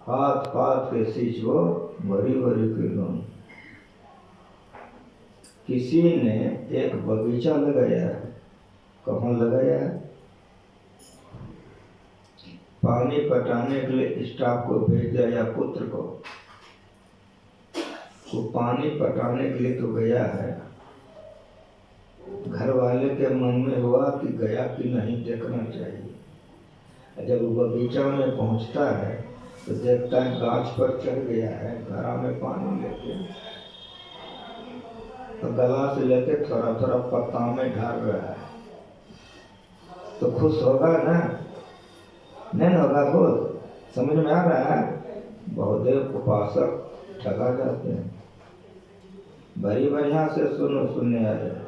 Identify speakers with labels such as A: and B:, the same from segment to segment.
A: हाथ पाथ के सींचो भरी भरी किलो। किसी ने एक बगीचा लगाया है। कहाँ लगाया है? पानी पटाने के लिए स्टाफ को भेज दिया या पुत्र को। वो पानी पटाने के लिए तो गया है, घर वाले के मन में हुआ कि गया कि नहीं देखना चाहिए। जब वो बगीचा में पहुंचता है तो देखता है गाछ पर चढ़ गया है, घड़ा में पानी लेके तो गला से लेके थोड़ा थोड़ा पत्ता में ढाल रहा है। तो खुश होगा ना? नहीं होगा खुश? समझ में आ रहा है? बहुदेव उपासक ठगा जाते हैं। बड़ी बढ़िया से सुनो, सुनने आ जाए,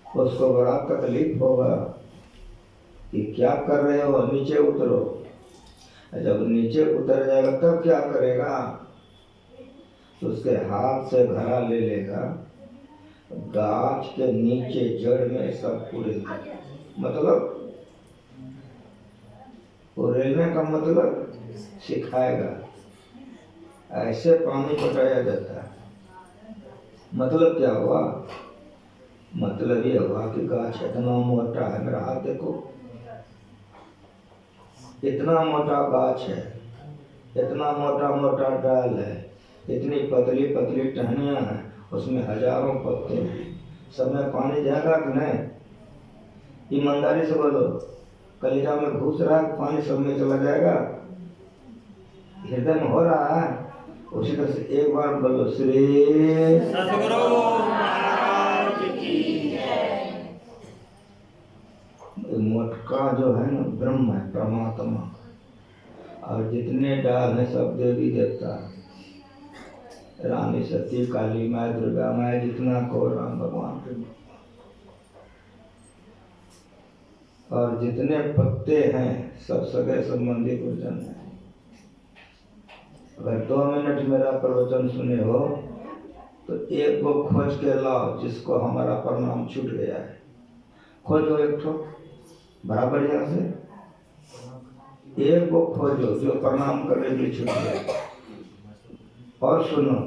A: उसको बड़ा तकलीफ होगा कि क्या कर रहे हो, नीचे उतरो। जब नीचे उतर जाएगा तब क्या करेगा? तो उसके हाथ से घड़ा ले लेगा, गाछ के नीचे जड़ में सब उड़ेगा। मतलब उड़ेलने का मतलब सिखाएगा, ऐसे पानी पटाया जाता है। मतलब क्या हुआ? मतलब ये हुआ कि गाछ इतना मोटा है, मेरा हाथ देखो, इतना मोटा गाछ है, इतना मोटा मोटा डाल है, इतनी पतली पतली टहनियाँ हैं, उसमें हजारों पत्ते हैं। सब में पानी जाएगा कि नहीं? ईमानदारी से बोलो, कलेजा में घुस रहा है पानी, सब में चला जाएगा? हृदय में हो रहा है? उसी तरह से एक बार बोलो श्री सद्गुरु महाराज की जय। मोटका जो है ना ब्रह्म है, परमात्मा, और जितने डाल हैं सब देवी देवता, रानी सती, काली माँ, दुर्गा माँ, जितना को राम भगवान के, और जितने पत्ते हैं सब सगे संबंधी गुरुजन हैं। अगर 2 मिनट मेरा प्रवचन सुने हो तो एक को खोज के लाओ जिसको हमारा प्रणाम छूट गया है। खोजो एक ठो बड़ा बढ़िया से, एक को खोजो जो प्रणाम करने के लिए छूट गया। और सुनो,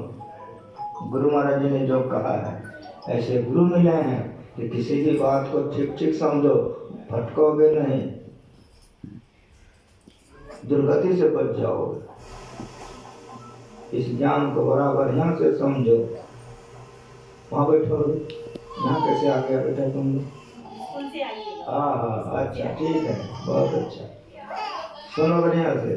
A: गुरु महाराज जी ने जो कहा है, ऐसे गुरु मिले हैं कि किसी की बात को ठीक ठीक समझो, भटकोगे नहीं, दुर्गति से बच जाओगे। इस ज्ञान को बड़ा बढ़िया से समझो। वहाँ बैठो, यहाँ कैसे आ गया बेटा तुम? हाँ हाँ, अच्छा ठीक है, बहुत अच्छा। सुनो बढ़िया से,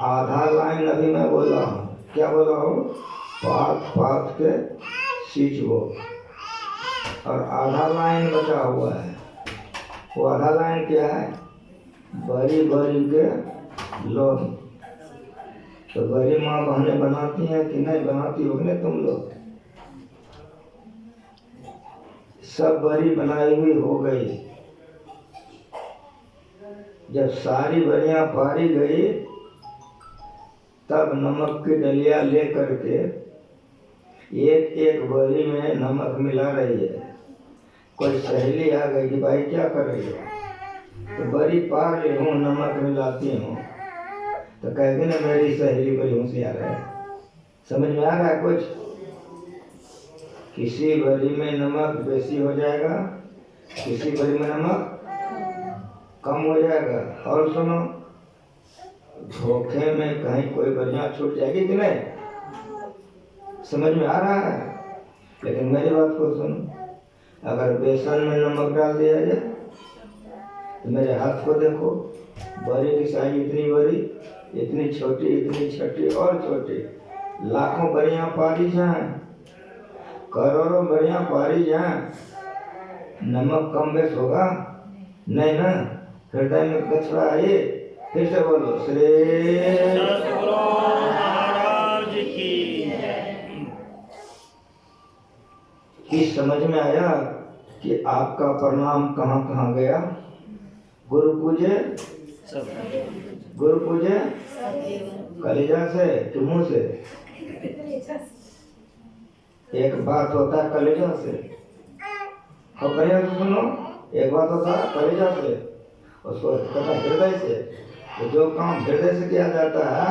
A: आधा लाइन अभी मैं बोला हूँ। क्या बोला हूँ? पात पात के सींचो, और आधा लाइन बचा हुआ है। वो आधा लाइन क्या है? बड़ी बड़ी के लोन। तो बड़ी माँ बहनें बनाती हैं कि नहीं बनाती होंगे तुम लोग? सब बड़ी बनाई हुई हो गई। जब सारी बड़ियाँ पारी गई तब नमक की डलिया ले करके एक एक बड़ी में नमक मिला रही है। कोई सहेली आ गई कि भाई क्या कर रही हो? तो बड़ी पार ले हूँ, नमक मिलाती हूँ। तो कहेगी ना मेरी सहेली बड़ी होशियार है। समझ में आ रहा है कुछ? किसी बड़ी में नमक बेसी हो जाएगा, किसी बड़ी में नमक कम हो जाएगा। और सुनो, धोखे में कहीं कोई बढ़िया छूट जाएगी कि नहीं? समझ में आ रहा है? लेकिन मेरी बात को सुनो, अगर बेसन में नमक डाल दिया जाए तो मेरे हाथ को देखो, बड़ी की साइज इतनी बड़ी, इतनी छोटी, इतनी छोटी और छोटी। लाखों बड़ियाँ पारी जाए, करोड़ों बड़ियाँ पारी जाए, नमक कम बेस होगा नहीं ना? हृदय में कचरा आए। फिर से बोलो श्री सद्गुरु महाराज की जय। इस समझ में आया कि आपका प्रणाम कहाँ कहाँ गया? गुरु पूजे, गुरु पूजे कलेजा से कि मुंह से? एक बात होता है कलेजा से, और बढ़िया से सुनो, एक बात होता है कलेजा से, उसको कहता हृदय से। तो जो काम हृदय से किया जाता है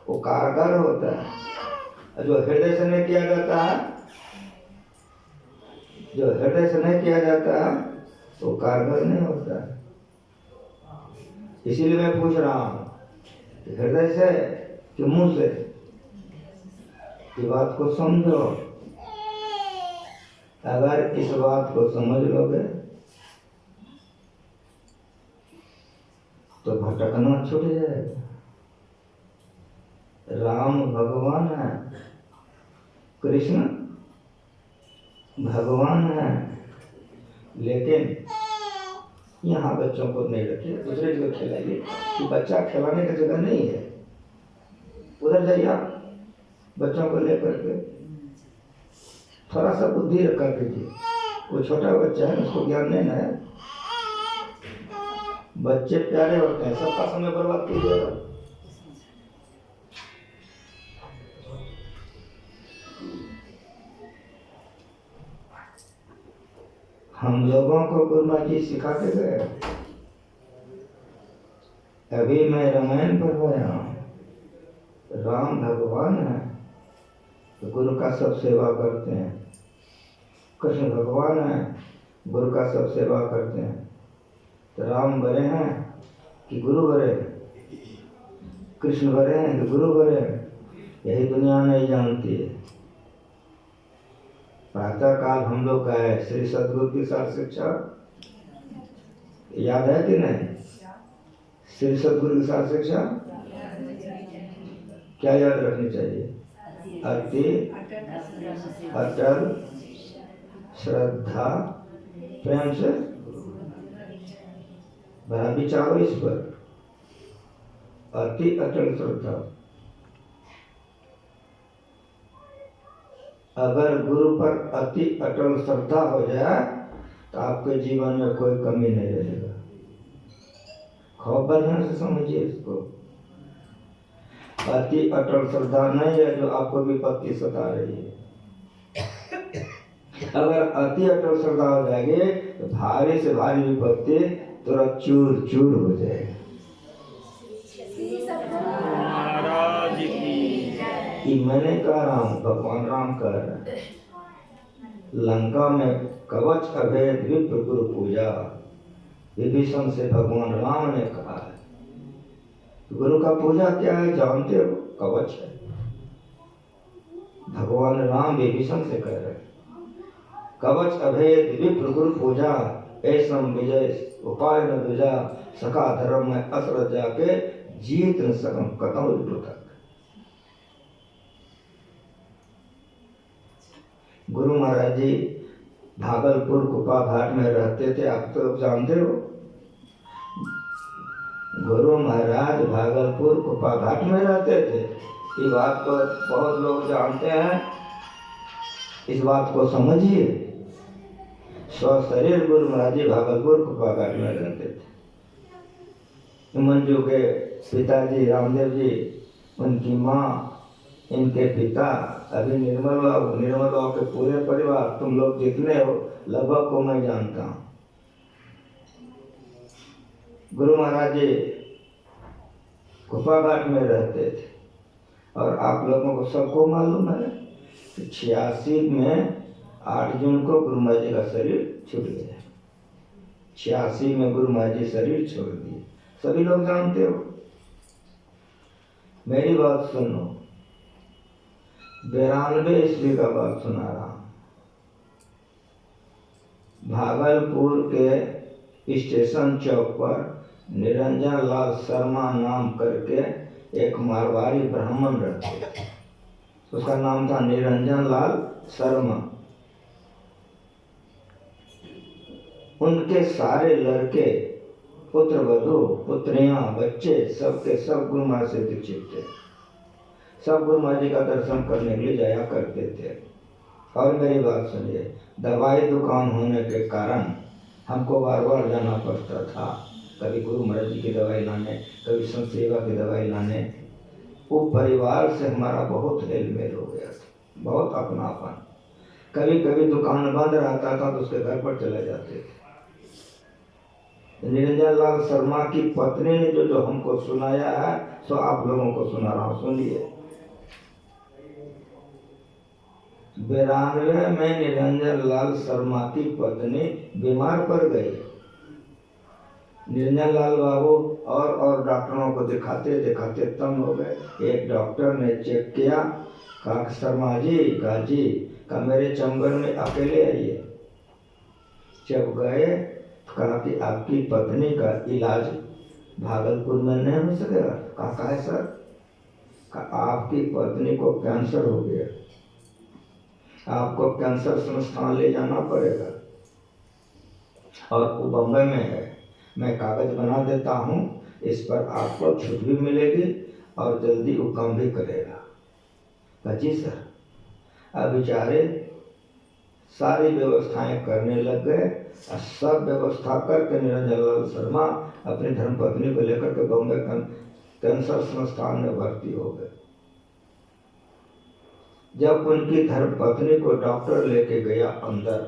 A: वो कारगर होता है, और जो हृदय से नहीं किया जाता है, जो हृदय से नहीं किया जाता है वो कारगर नहीं होता है। इसीलिए मैं पूछ रहा हूँ कि हृदय से कि मुंह से, इस बात को समझो। अगर इस बात को समझ लोगे तो भटकना छूट जाएगा। राम भगवान है, कृष्ण भगवान है, लेकिन यहाँ बच्चों को नहीं रखिए, दूसरे जगह खिलाइए कि बच्चा खिलाने की जगह नहीं है। उधर जाइए आप बच्चों को लेकर के, थोड़ा सा बुद्धि रखा कीजिए। वो छोटा बच्चा है, उसको ज्ञान नहीं है। बच्चे प्यारे होते हैं, सबका समय बर्बाद कीजिएगा। हम लोगों को गुरु माँ जी सिखाते गए। अभी मैं रामायण पढ़ रहा हूँ, राम भगवान है तो गुरु का सब सेवा करते हैं। कृष्ण भगवान है, गुरु का सब सेवा करते हैं। तो राम बड़े हैं कि गुरु बड़े, कृष्ण बड़े हैं कि गुरु बड़े, यही दुनिया नहीं जानती है। प्रातः काल हम लोग का है श्री सद्गुरु की सार शिक्षा, याद है कि नहीं? श्री सद्गुरु की सार शिक्षा क्या याद रखनी चाहिए? अति अटल श्रद्धा प्रेम से, बड़ा विचारो इस पर। अति अटल श्रद्धा, अगर गुरु पर अति अटल श्रद्धा हो जाए तो आपके जीवन में कोई कमी नहीं रहेगा। खूब बढ़िया से समझिए इसको। अति अटल श्रद्धा नहीं है जो आपको विपत्ति सता रही है। अगर अति अटल श्रद्धा हो जाएगी तो भारी से भारी विपत्ति तुरंत चूर चूर हो जाएगी। मैंने कह रहा हूँ, भगवान राम कह रहे हैं, लंका में कवच अभेद विप्र गुरु पूजा, विभीषण से भगवान राम ने कहा है। गुरु का पूजा क्या है जानते हो? कवच है। भगवान राम विभीषण से कह रहे हैं, कवच अभेद विप्र गुरु पूजा, ऐसम विजय उपाय न दूजा, सका धर्म में असर जाके जीत न सकम कतौ तक। गुरु महाराज जी भागलपुर कुपा घाट में रहते थे, आप तो जानते हो। गुरु महाराज भागलपुर कुपा घाट में रहते थे, ये बात को बहुत लोग जानते हैं। इस बात को समझिए। स्वशरीर गुरु महाराज जी भागलपुर कुपा घाट में रहते थे। मंजू के पिताजी रामदेव जी, उनकी माँ, इनके पिता, अभी निर्मल बाबू के पूरे परिवार, तुम लोग जितने हो लगभग को मैं जानता हूँ। गुरु महाराज जी कुपा घाट में रहते थे और आप लोगों को सबको मालूम है कि 86 में 8 जून को गुरु महाराज जी का शरीर छूट गया। 86 में गुरु महाराज जी शरीर छोड़ दिए, सभी लोग जानते हो। मेरी बात सुनो, 92 ईस्वी का बात सुना रहा हूँ। भागलपुर के स्टेशन चौक पर निरंजन लाल शर्मा नाम करके एक मारवाड़ी ब्राह्मण रहते थे। उसका नाम था निरंजन लाल शर्मा। उनके सारे लड़के, पुत्र वधू, पुत्रियां, बच्चे, सबके सब गुरु महाराज से दीक्षित थे। सब गुरु महाराज जी का दर्शन करने के लिए जाया करते थे। और मेरी बात सुनिए, दवाई दुकान होने के कारण हमको बार बार जाना पड़ता था, कभी गुरु महाराज जी की दवाई लाने, कभी संत सेवा की दवाई लाने। वो परिवार से हमारा बहुत हेल मेल हो गया था, बहुत अपनापन। कभी कभी दुकान बंद रहता था तो उसके घर पर चले जाते थे। निरंजन लाल शर्मा की पत्नी ने जो हमको सुनाया है सो आप लोगों को सुना रहा हूँ, सुनिए। 92 में निरंजन लाल शर्मा की पत्नी बीमार पड़ गई। निरंजन लाल बाबू और डॉक्टरों को दिखाते दिखाते तंग हो गए। एक डॉक्टर ने चेक किया, कहा शर्मा जी, कहा मेरे चैम्बर में अकेले आइए। जब गए कहा कि आपकी पत्नी का इलाज भागलपुर में नहीं हो सकेगा। कहा है सर? कहा आपकी पत्नी को कैंसर हो गया, आपको कैंसर संस्थान ले जाना पड़ेगा और वो बम्बई में है। मैं कागज बना देता हूँ, इस पर आपको छुट्टी भी मिलेगी और जल्दी वो काम भी करेगा। कहा जी सर। अब बेचारे सारी व्यवस्थाएं करने लग गए और सब व्यवस्था करके निरंजन लाल शर्मा अपनी धर्मपत्नी को लेकर के बॉम्बे कैंसर संस्थान में भर्ती हो गए। जब उनकी धर्मपत्नी को डॉक्टर लेके गया अंदर,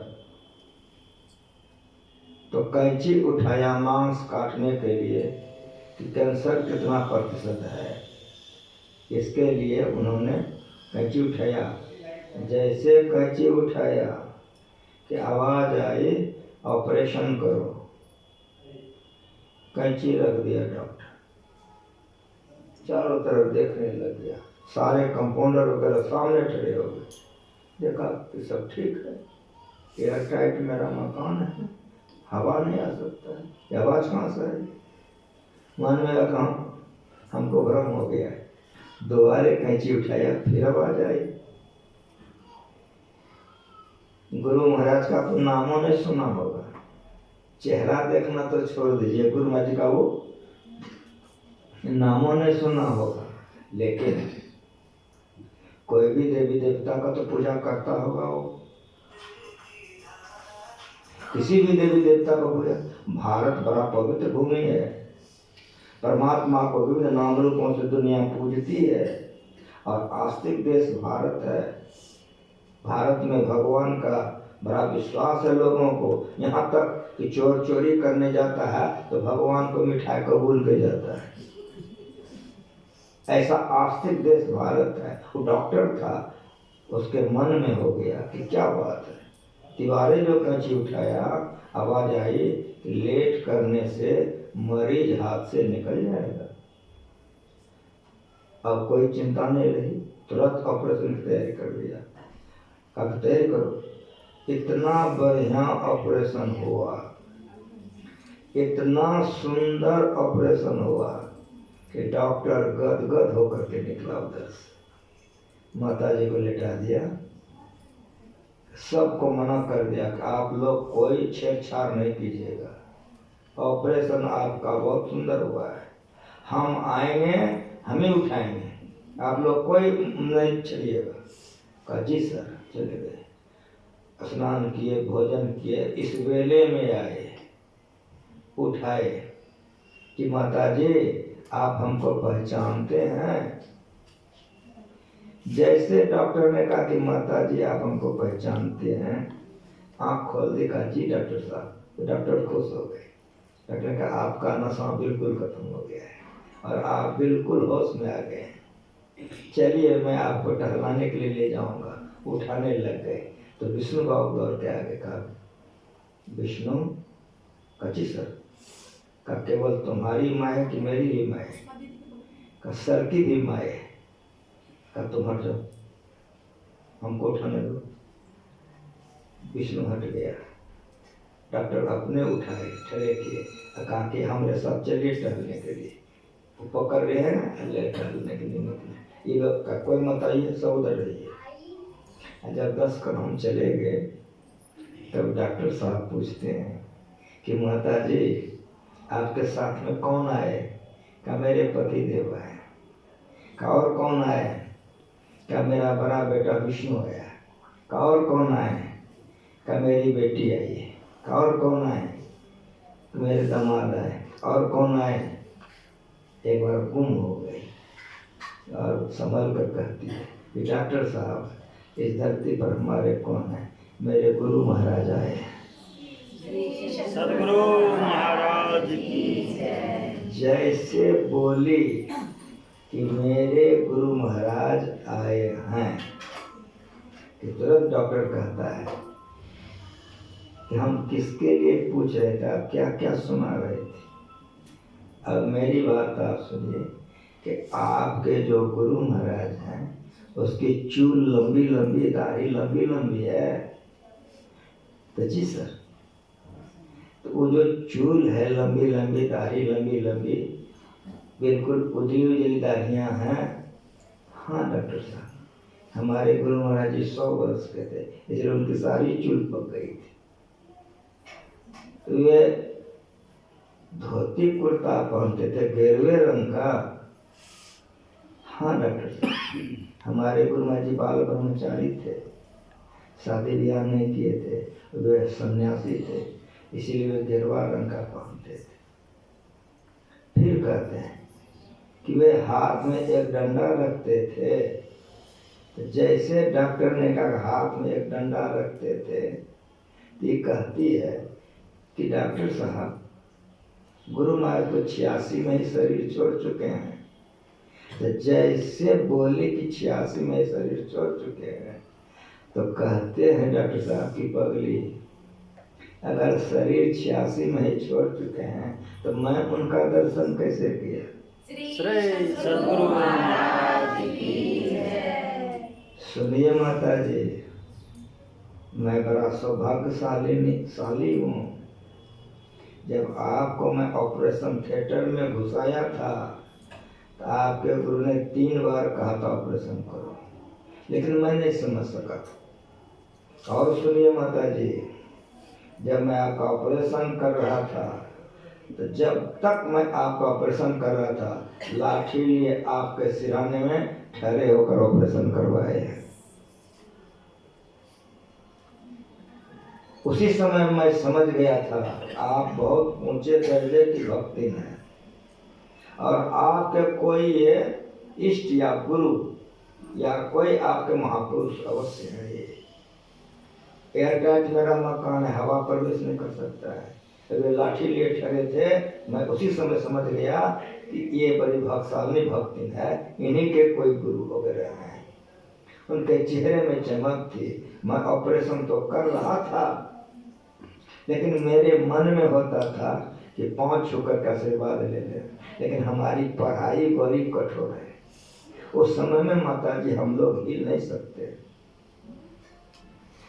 A: तो कैंची उठाया मांस काटने के लिए कि कैंसर कितना प्रतिशत है, इसके लिए उन्होंने कैंची उठाया। जैसे कैंची उठाया कि आवाज आई ऑपरेशन करो, कैंची रख दिया डॉक्टर, चारों तरफ देखने लग गया। सारे कंपाउंडर वगैरह सामने खड़े हो गए, देखा कि सब ठीक है, एयर टाइट मेरा मकान है, हवा नहीं आ सकता है, ये आवाज कहाँ से आई? मन में लगा हमको भ्रम हो गया। दोबारे कैंची उठाया, फिर आवाज आई। गुरु महाराज का तो नामों ने सुना होगा, चेहरा देखना तो छोड़ दीजिए, गुरु महाराज जी का वो नामों ने सुना होगा। लेकिन कोई भी देवी देवता का तो पूजा करता होगा, वो किसी भी देवी देवता का पूजा। भारत बड़ा पवित्र भूमि है, परमात्मा को विभिन्न नाम रूपों से दुनिया पूजती है और आस्तिक देश भारत है। भारत में भगवान का बड़ा विश्वास है लोगों को, यहाँ तक कि चोर चोरी करने जाता है तो भगवान को मिठाई कबूल के जाता है। ऐसा आस्तिक देश भारत है। वो डॉक्टर था, उसके मन में हो गया कि क्या बात है, तिवारी जो कैंची उठाया, आवाज आई कि लेट करने से मरीज हाथ से निकल जाएगा। अब कोई चिंता नहीं रही, तुरंत ऑपरेशन की तैयारी कर दिया। अब तैयारी करो। इतना बढ़िया ऑपरेशन हुआ, इतना सुंदर ऑपरेशन हुआ कि डॉक्टर गदगद होकर के निकला उधर से। माता जी को लेटा दिया, सबको मना कर दिया कि आप लोग कोई छेड़छाड़ नहीं कीजिएगा, ऑपरेशन आपका बहुत सुंदर हुआ है, हम आएंगे हमें उठाएंगे, आप लोग कोई नहीं छेड़िएगा। कहा जी सर। चले गए, स्नान किए, भोजन किए, इस वेले में आए, उठाए कि माता जी आप हमको पहचानते हैं? जैसे डॉक्टर ने कहा कि माता जी आप हमको पहचानते हैं, आँख खोल दी। कहा जी डॉक्टर साहब। तो डॉक्टर खुश हो गए। डॉक्टर ने कहा आपका नशा बिल्कुल खत्म हो गया है और आप बिल्कुल होश में आ गए हैं, चलिए मैं आपको टहलाने के लिए ले जाऊंगा। उठाने लग गए तो विष्णु बाबू दौड़ के आगे कहा विष्णु। कची सर? का केवल तुम्हारी माँ है कि मेरी भी माँ है? का सर की भी माँ है। का तुम हट जाओ, हमको उठाने दो। विष्णु हट गया, डॉक्टर अपने उठाए, खड़े किए, कहा कि हमरे साथ चलिए टहलने के लिए। वो पकड़ रहे हैं ना, ले टहलने के लिए निकले। ये लोग का कोई मत आइए, सब उधर रहिए। जब 10 कदम चले गए तब डॉक्टर साहब पूछते हैं कि माता जी आपके साथ में कौन आए? का मेरे पति देव आए। का और कौन आए? का मेरा बड़ा बेटा विष्णु आया। का और कौन आए? का मेरी बेटी आई है। का और कौन आए? मेरे दामाद आए। और कौन आए? एक बार गुम हो गई और संभल कर कहती है कि डॉक्टर साहब इस धरती पर हमारे कौन है? मेरे गुरु महाराज आए।
B: सद्गुरु महाराज की
A: जैसे बोली कि मेरे गुरु महाराज आए हैं कि तुरंत डॉक्टर कहता है कि हम किसके लिए पूछ रहे थे, आप क्या क्या सुना रहे थे। अब मेरी बात आप सुनिए कि आपके जो गुरु महाराज हैं उसकी चूल लंबी लंबी, दाढ़ी लंबी लंबी है। तो जी सर, तो वो जो चूल है लंबी लंबी, दाढ़ी लंबी लंबी, बिल्कुल उजली उजली दाढ़ियाँ हैं। हाँ डॉक्टर साहब, हमारे गुरु महाराज जी 100 वर्ष के थे, इसलिए उनकी सारी चूल पक गई थी। तो वे धोती कुर्ता पहनते थे गेरुए रंग का। हाँ डॉक्टर साहब, हमारे गुरु महाराज जी बाल ब्रह्मचारी थे, शादी ब्याह नहीं किए थे, वे सन्यासी थे, इसीलिए वे गेरुआ रंग का पहनते थे। फिर कहते हैं कि वे हाथ में एक डंडा रखते थे। तो जैसे डॉक्टर ने कहा हाथ में एक डंडा रखते थे, ये कहती है कि डॉक्टर साहब गुरु महाराज को 86 में ही शरीर छोड़ चुके हैं। तो जैसे बोले कि 86 में ही शरीर छोड़ चुके हैं, तो कहते हैं डॉक्टर साहब की पगली, अगर शरीर 86 में ही छोड़ चुके हैं तो मैं उनका दर्शन कैसे किया।
B: श्री सद्गुरु महाराज की
A: सुनिए माता जी, मैं बड़ा सौभाग्यशाली हूँ। जब आपको मैं ऑपरेशन थिएटर में घुसाया था तो आपके गुरु ने 3 बार कहा था ऑपरेशन करो, लेकिन मैं नहीं समझ सका था। और सुनिए माता जी, जब मैं आपका ऑपरेशन कर रहा था, तो जब तक मैं आपका ऑपरेशन कर रहा था, लाठी लिए आपके सिराने में ठहरे होकर ऑपरेशन करवाए हैं। उसी समय मैं समझ गया था आप बहुत ऊंचे दर्जे की भक्ति हैं और आपके कोई ये इष्ट या गुरु या कोई आपके महापुरुष अवश्य है। ये एयरटाइट मेरा मकान है, हवा प्रवेश नहीं कर सकता है। तो वे लाठी लिए ठहरे थे, मैं उसी समय समझ गया कि ये बड़ी भाग्यशाली भक्ति है, इन्हीं के कोई गुरु वगैरह हैं। उनके चेहरे में चमक थी। मैं ऑपरेशन तो कर रहा था, लेकिन मेरे मन में होता था कि पाँव छूकर का आशीर्वाद ले लें। लेकिन हमारी पढ़ाई बड़ी कठोर है, उस समय में माता जी हम लोग हिल नहीं सकते।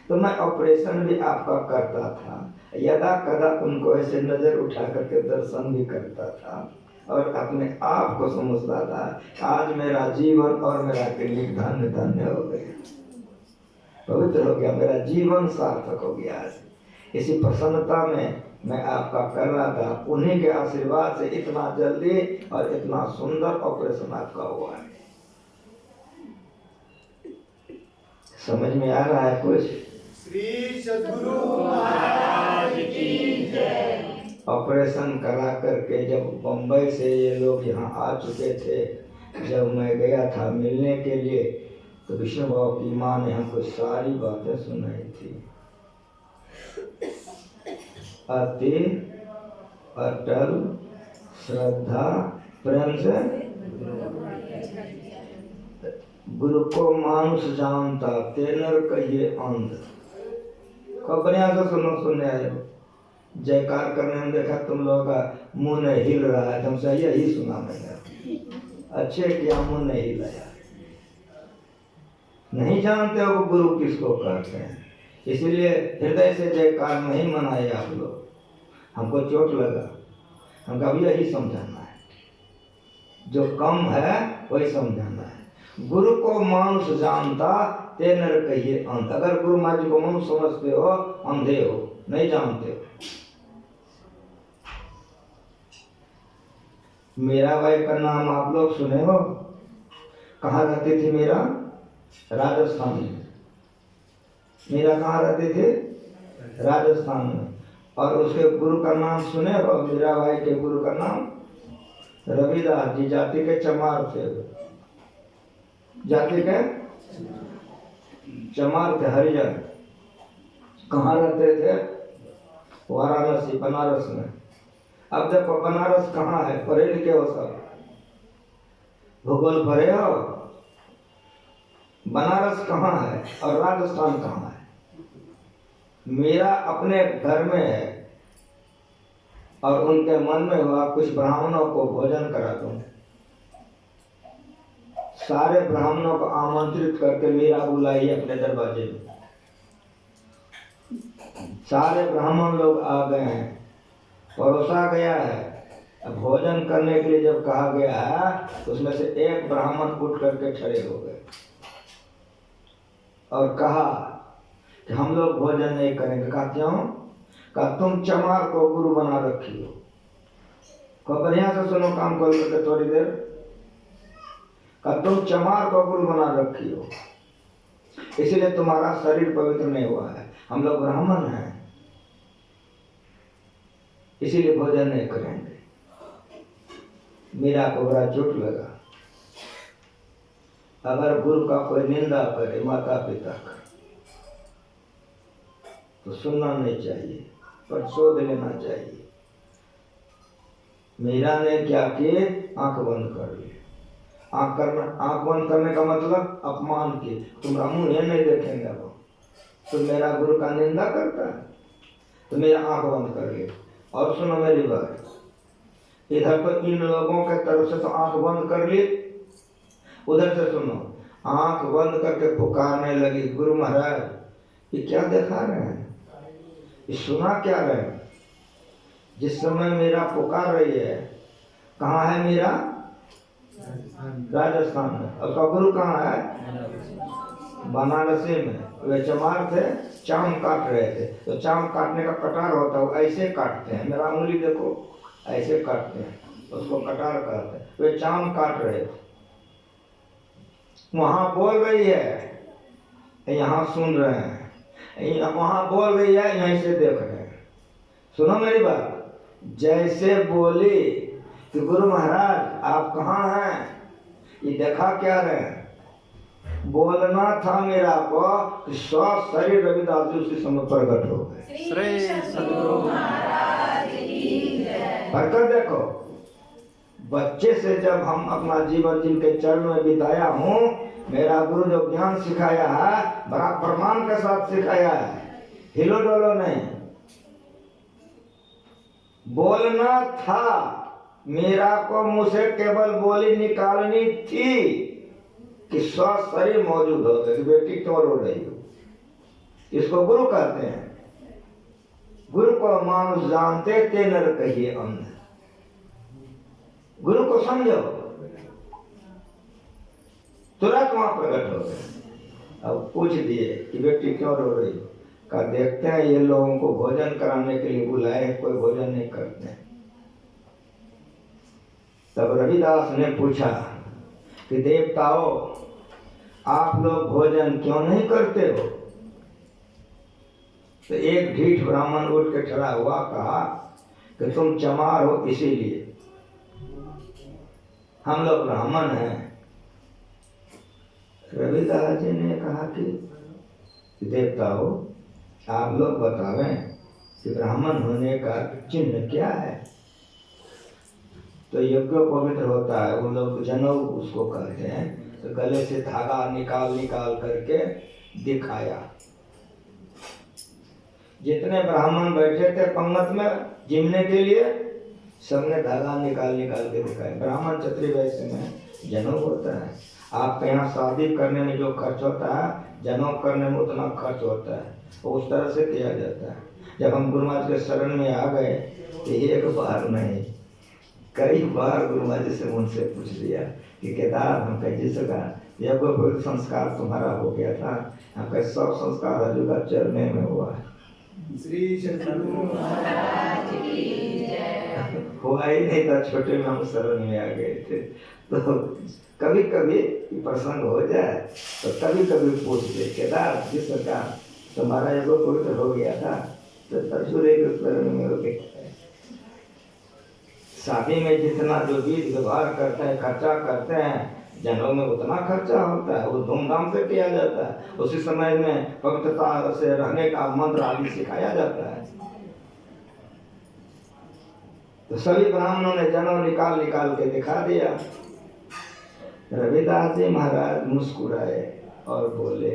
A: तो मैं ऑपरेशन भी आपका करता था, यदा कदा उनको ऐसे नजर उठा करके दर्शन भी करता था और अपने आप को समझता था आज मेरा जीवन और मेरा क्लिनिक धन्य धन्य हो गया, पवित्र हो गया, मेरा जीवन सार्थक हो गया। इसी प्रसन्नता में मैं आपका कर रहा था। उन्हीं के आशीर्वाद से इतना जल्दी और इतना सुंदर ऑपरेशन आपका हुआ है। समझ में आ रहा है कुछ?
B: श्री सद्गुरु महाराज की जय।
A: ऑपरेशन करा करके जब बम्बई से ये लोग यहाँ आ चुके थे, जब मैं गया था मिलने के लिए, तो विष्णु बाबू की माँ ने हमको सारी बातें सुनाई थी। अति अटल श्रद्धा प्रेम से गुरु को मानुष जानता, तेनर कहिए अंध। खबरें से सुनने आए, जयकार करने में देखा तुम लोगों का मुंह नहीं हिल रहा है, तुमसे यही सुना मैंने। अच्छे किया मुंह नहीं हिलाया। नहीं जानते हो गुरु किसको कहते हैं, इसलिए हृदय से जयकार नहीं मनाए आप लोग। हमको चोट लगा, हमको अब यही समझाना है, जो कम है वही समझाना है। गुरु को मानुष जानता, तेनर कहिए अंध। अगर गुरु महाराज को मनुष्य समझते हो, अंधे हो, नहीं जानते हो। मीराबाई का नाम आप लोग सुने हो? कहाँ रहती थी मीरा? राजस्थान में। मीरा कहाँ रहती थी? राजस्थान में। और उसके गुरु का नाम सुने हो? मीराबाई के गुरु का नाम रविदास जी, जाति के चमार थे। जाति के चमार थे, हरिजन। कहाँ रहते थे? वाराणसी बनारस में। अब देखो बनारस कहाँ है, पढ़े लिखे हो सब, भूगोल पढ़े हो, बनारस कहाँ है और राजस्थान कहाँ है। मेरा अपने घर में है और उनके मन में हुआ कुछ ब्राह्मणों को भोजन करा दूं। सारे ब्राह्मणों को आमंत्रित करके मीरा बुलाई अपने दरवाजे में। सारे ब्राह्मण लोग आ गए हैं, परोसा गया है। अब भोजन करने के लिए जब कहा गया है तो उसमें से एक ब्राह्मण उठ करके खड़े हो गए और कहा कि हम लोग भोजन नहीं करेंगे। कहा क्यों? कहा तुम चमार को गुरु बना रखी हो। को बढ़िया से सुनो, काम खोल करके थोड़ी देर। कहा तुम चमार को गुरु बना रखी हो, इसलिए तुम्हारा शरीर पवित्र नहीं हुआ है। हम लोग ब्राह्मण हैं, इसीलिए भोजन नहीं करेंगे। मीरा को बड़ा चोट लगा। अगर गुरु का कोई निंदा करे, माता पिता का, तो सुनना नहीं चाहिए, पर शोध लेना चाहिए। मीरा ने क्या किए? आंख बंद कर ली। आंख बंद करने का मतलब अपमान किए। तुम्हारा मुंह ये नहीं देखेंगे। अब तो मेरा गुरु का निंदा करता है तो मेरा आंख बंद कर ले। और सुनो मेरी बात, इधर तो इन लोगों के तरफ से तो आंख बंद कर ली, उधर से सुनो, आंख बंद करके पुकारने लगी, गुरु महाराज ये क्या दिखा रहे हैं, ये सुना क्या रहे हैं? जिस समय मेरा पुकार रही है, कहाँ है मेरा? राजस्थान में। और उसका गुरु कहाँ है? बनारसी में। वे चमार थे, चाम काट रहे थे। तो चाम काटने का कटार होता है, वो ऐसे काटते हैं। मेरा उंगली देखो, ऐसे काटते हैं, उसको कटार कहते हैं। वे चाम काट रहे थे, वहां बोल रही है, यहाँ सुन रहे हैं, वहां बोल रही है, यहीं से देख रहे हैं। सुनो मेरी बात, जैसे बोली कि गुरु महाराज आप कहाँ हैं, ये देखा क्या रहे? बोलना था मेरा को कि सब शरीर रविदास जी उसी समय प्रकट हो गए।
B: श्री सद्गुरु महाराज की जय।
A: पढ़कर देखो, बच्चे से जब हम अपना जीवन जिनके चरण में बिताया हूँ, मेरा गुरु जो ज्ञान सिखाया है, बड़ा प्रमाण के साथ सिखाया है, हिलो डोलो नहीं। बोलना था मेरा को, मुँह से केवल बोली निकालनी थी कि स्वस्थ शरीर मौजूद हो गए कि बेटी क्यों रो रही हो। इसको गुरु कहते हैं। गुरु को मानुष जानते ते नर कहिए अंध। गुरु को समझो, तुरंत वहां प्रकट हो गए। अब पूछ दिए कि बेटी क्यों रो रही हो? का देखते हैं ये लोगों को भोजन कराने के लिए बुलाए, कोई भोजन नहीं करते हैं। तब रविदास ने पूछा कि देवताओं आप लोग भोजन क्यों नहीं करते हो? तो एक ढीठ ब्राह्मण उठ के खड़ा हुआ, कहा कि तुम चमार हो इसीलिए, हम लोग ब्राह्मण हैं। रविदास जी ने कहा कि देवताओं आप लोग बतावें कि ब्राह्मण होने का चिन्ह क्या है? तो यज्ञ पवित्र होता है, उन लोग जनेऊ उसको कहते हैं। तो गले से धागा निकाल करके दिखाया। जितने ब्राह्मण बैठे थे पंगत में जिमने के लिए, सबने धागा निकाल के दिखाया। ब्राह्मण क्षत्रिय वैश्य में जनेऊ होता है। आपके यहाँ शादी करने में जो खर्च होता है, जनेऊ करने में उतना खर्च होता है, वो उस तरह से किया जाता है। जब हम गुरु महाराज के शरण में आ गए तो एक बार नहीं, कई बार गुरु महाराज से उनसे पूछ लिया कि केदार हम कैसे सका, यह कोई संस्कार तुम्हारा हो गया था? आपका सब संस्कार हजू का चरने में हुआ है।
B: श्री सद्गुरु महाराज की जय।
A: हुआ ही नहीं था, छोटे में हम शरण में आ गए थे। तो कभी कभी प्रसंग हो जाए तो कभी कभी पूछ ले, केदार जिस सरकार तुम्हारा एगो पवित्र हो गया था तो तर्जुरे के शरण में हो गया। शादी में जितना जो विधि व्यवहार करते हैं, खर्चा करते हैं, जनेऊ में उतना खर्चा होता है, वो धूमधाम से किया जाता है। उसी समय में पवित्रता से रहने का मंत्र आदि सिखाया जाता है। तो सभी ब्राह्मणों ने जनेऊ निकाल निकाल के दिखा दिया। रविदास जी महाराज मुस्कुराए और बोले,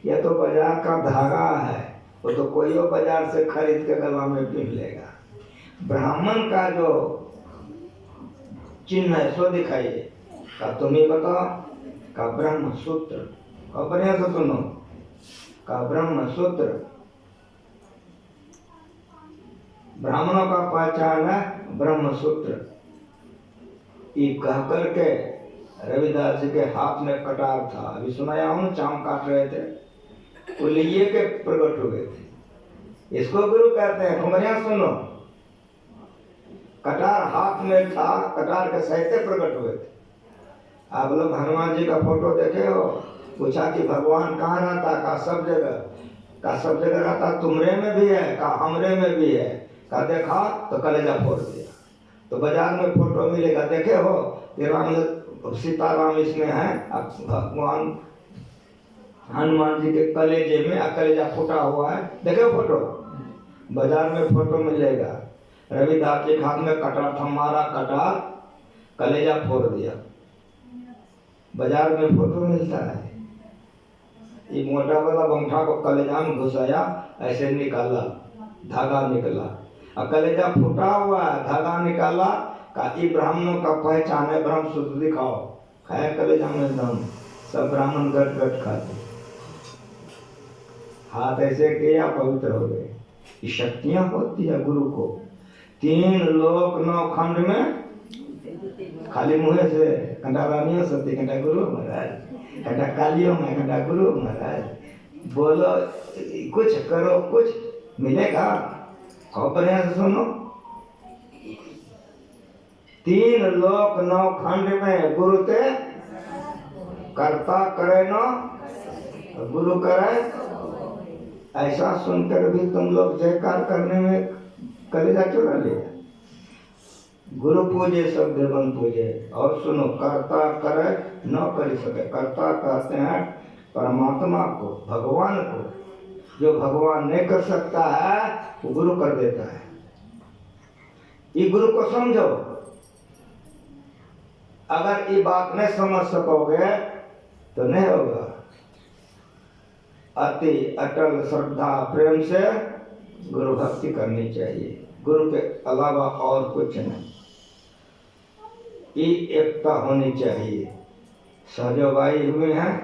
A: यह तो बाजार का धागा है, वो तो कोई बाजार से खरीद के गला में पहन लेगा। ब्राह्मण का जो चिन्ह है सो दिखाइए। का तुम ही बताओ। का ब्रह्म सूत्र। और बढ़िया से सुनो। का ब्रह्म सूत्र। ब्राह्मणों का पहचान है ब्रह्म सूत्र। ये कह करके रविदास जी के हाथ में कटार था, अभी सुनाया हूं, चाम काट रहे थे, वो लिए के प्रकट हो गए थे। इसको गुरु कहते हैं। बढ़िया सुनो। कटार हाथ में था, कटार के सहते प्रकट हुए थे। आप लोग हनुमान जी का फोटो देखे हो? पूछा कि भगवान कहाँ रहता? का सब जगह। का सब जगह रहता, तुमरे में भी है, का हमरे में भी है। का देखा तो कलेजा फोड़ दिया। तो बाजार में फोटो मिलेगा, देखे हो? ये राम सीताराम इसमें है, भगवान हनुमान जी के कलेजे में कलेजा फूटा हुआ है, देखे फोटो? बाजार में फोटो मिलेगा। रविदास के हाथ में कटार था, मारा कटार, कलेजा फोड़ दिया। बाजार में फोटो मिलता है। ये मोटा वाला बंठा को कलेजा में घुसाया, ऐसे निकाला, धागा निकला, और कलेजा फूटा हुआ है, धागा निकाला। का ई ब्राह्मणों का पहचान है, ब्रह्म सूत्र दिखाओ। खाया कलेजा में दम, सब ब्राह्मण गट गट खाते। हाथ ऐसे किया, पवित्र हो गए। ये शक्तियां होती है गुरु को। 3 लोक 9 खंड में खाली मुँह से कंटा रानियों सत्य, कंटा गुरु महाराज, कंटा कालियों में, कंटा गुरु महाराज। बोलो कुछ करो, कुछ मिलेगा। बढ़िया से सुनो। 3 लोक 9 खंड में गुरु ते कर्ता करे न गुरु करे। ऐसा सुनकर भी तुम लोग जयकार करने में कलेजा चुरा लिया। गुरु पूजे सब देवन पूजे। और सुनो, कर्ता करे न कर सके। कर्ता कहते हैं परमात्मा को, भगवान को। जो भगवान नहीं कर सकता है वो गुरु कर देता है। ये गुरु को समझो। अगर ये बात नहीं समझ सकोगे तो नहीं होगा। अति अटल श्रद्धा प्रेम से गुरु भक्ति करनी चाहिए, गुरु के अलावा और कुछ नहीं। ये एकता होनी चाहिए। सहजोबाई हुए हैं,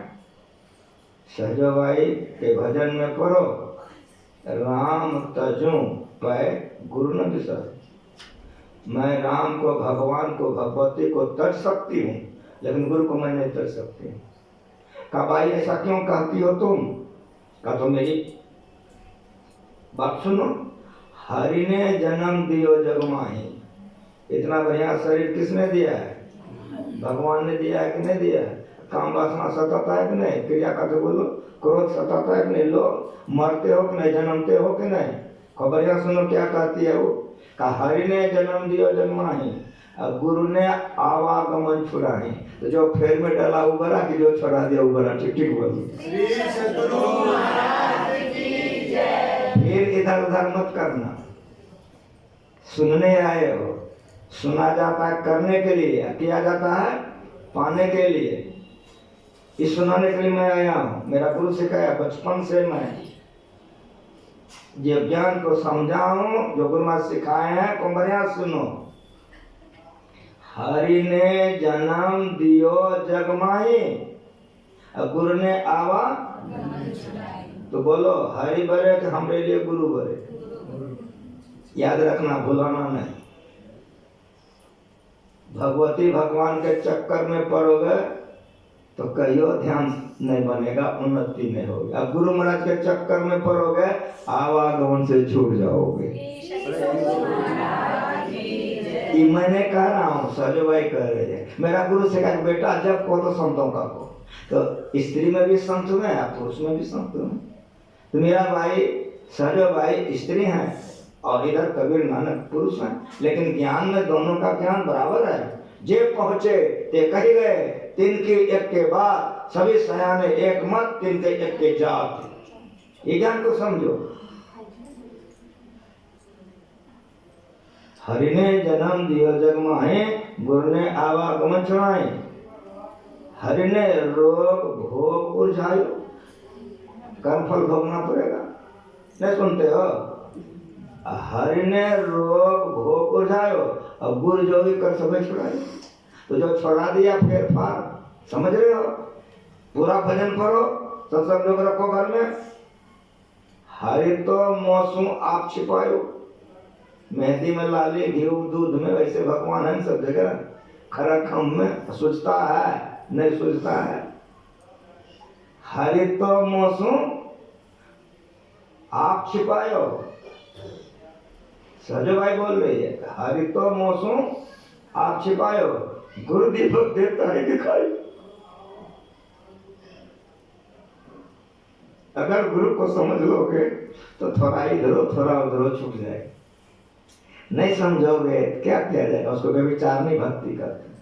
A: सहजोबाई के भजन में पढ़ो, राम तजू पै गुरु न बिसर। मैं राम को, भगवान को, भगवती को तज सकती हूँ, लेकिन गुरु को मैं नहीं तज सकती हूँ। कहा भाई ऐसा क्यों कहती हो तुम? कहा तो मेरी बात सुनो। हरि ने जन्म दियो जग माही। इतना बढ़िया शरीर किसने दिया है? भगवान ने दिया है कि नहीं दिया है? काम वासना सताता है कि नहीं? क्रिया करते बोलो, क्रोध सताता है कि नहीं? लोग मरते हो कि नहीं, जन्मते हो कि नहीं? खबरिया सुनो क्या कहती है वो। का हरि ने जन्म दियो जन्माही, और गुरु ने आवागमन छुड़ाही। तो जो फेर में डाला उबरा कि जो छोड़ा दिया उबरा। ठीक ठीक बोलो। फिर इधर उधर मत करना। सुनने आए हो, सुना जाता है करने के लिए, किया जाता है पाने के लिए। इस सुनाने के लिए मैं आया हूँ। मेरा गुरु सिखाया बचपन से। मैं जो ज्ञान को समझा हूँ, जो गुरु महाराज सिखाए हैं, को बढ़िया सुनो। हरि ने जन्म दियो जग माही, गुरु ने आवा। तो बोलो हरि बरे कि हमरे लिए गुरु बरे। याद रखना, भुलाना नहीं। भगवती भगवान के चक्कर में पड़ोगे तो कहियो ध्यान नहीं बनेगा, उन्नति नहीं होगी। अब गुरु महाराज के चक्कर में पड़ोगे, आवागमन से छूट जाओगे। ये मैंने कह रहा हूँ, सहजो भाई कह रहे हैं। मेरा गुरु से कहा बेटा जब को तो संतों का को। तो स्त्री में भी संत हुए, पुरुष में भी संत हुए। तो मेरा भाई सहजो भाई स्त्री हैं और इधर कबीर नानक पुरुष हैं, लेकिन ज्ञान में दोनों का ज्ञान बराबर है। जे पहुंचे ते कही गए, तिनके एक के बाद सभी सयाने एक मत, तिनके एक के जात। ये ज्ञान को समझो। हरि ने जन्म दियो जग माहे, गुरु ने आवागमन छुड़ाए। हरि ने रोग भोग उलझायो, कर्म फल भोगना पड़ेगा, नहीं सुनते हो? हरि ने रोग भोग उलझायो और गुरु जोगी कर समय छुड़ाए। तो जो छोड़ा दिया फेर फार, समझ रहे हो? पूरा भजन करो, सत्संग लोग रखो घर में। हरि तो मौसम आप छिपायो, मेहंदी में लाली घी दूध में, वैसे भगवान है सब जगह। खरा खम में सोचता है नहीं सोचता है। हरि तो मौसम आप छिपायो, सजो भाई बोल रही है, हरि तो मौसम आप छिपायो, गुरु दीपक देता है दिखाई। अगर गुरु को समझ लोगे तो थोड़ा इधर थोड़ा उधर छूट जाएगा। नहीं समझोगे क्या किया जाएगा? उसको व्यभिचारिणी भक्ति करते हैं।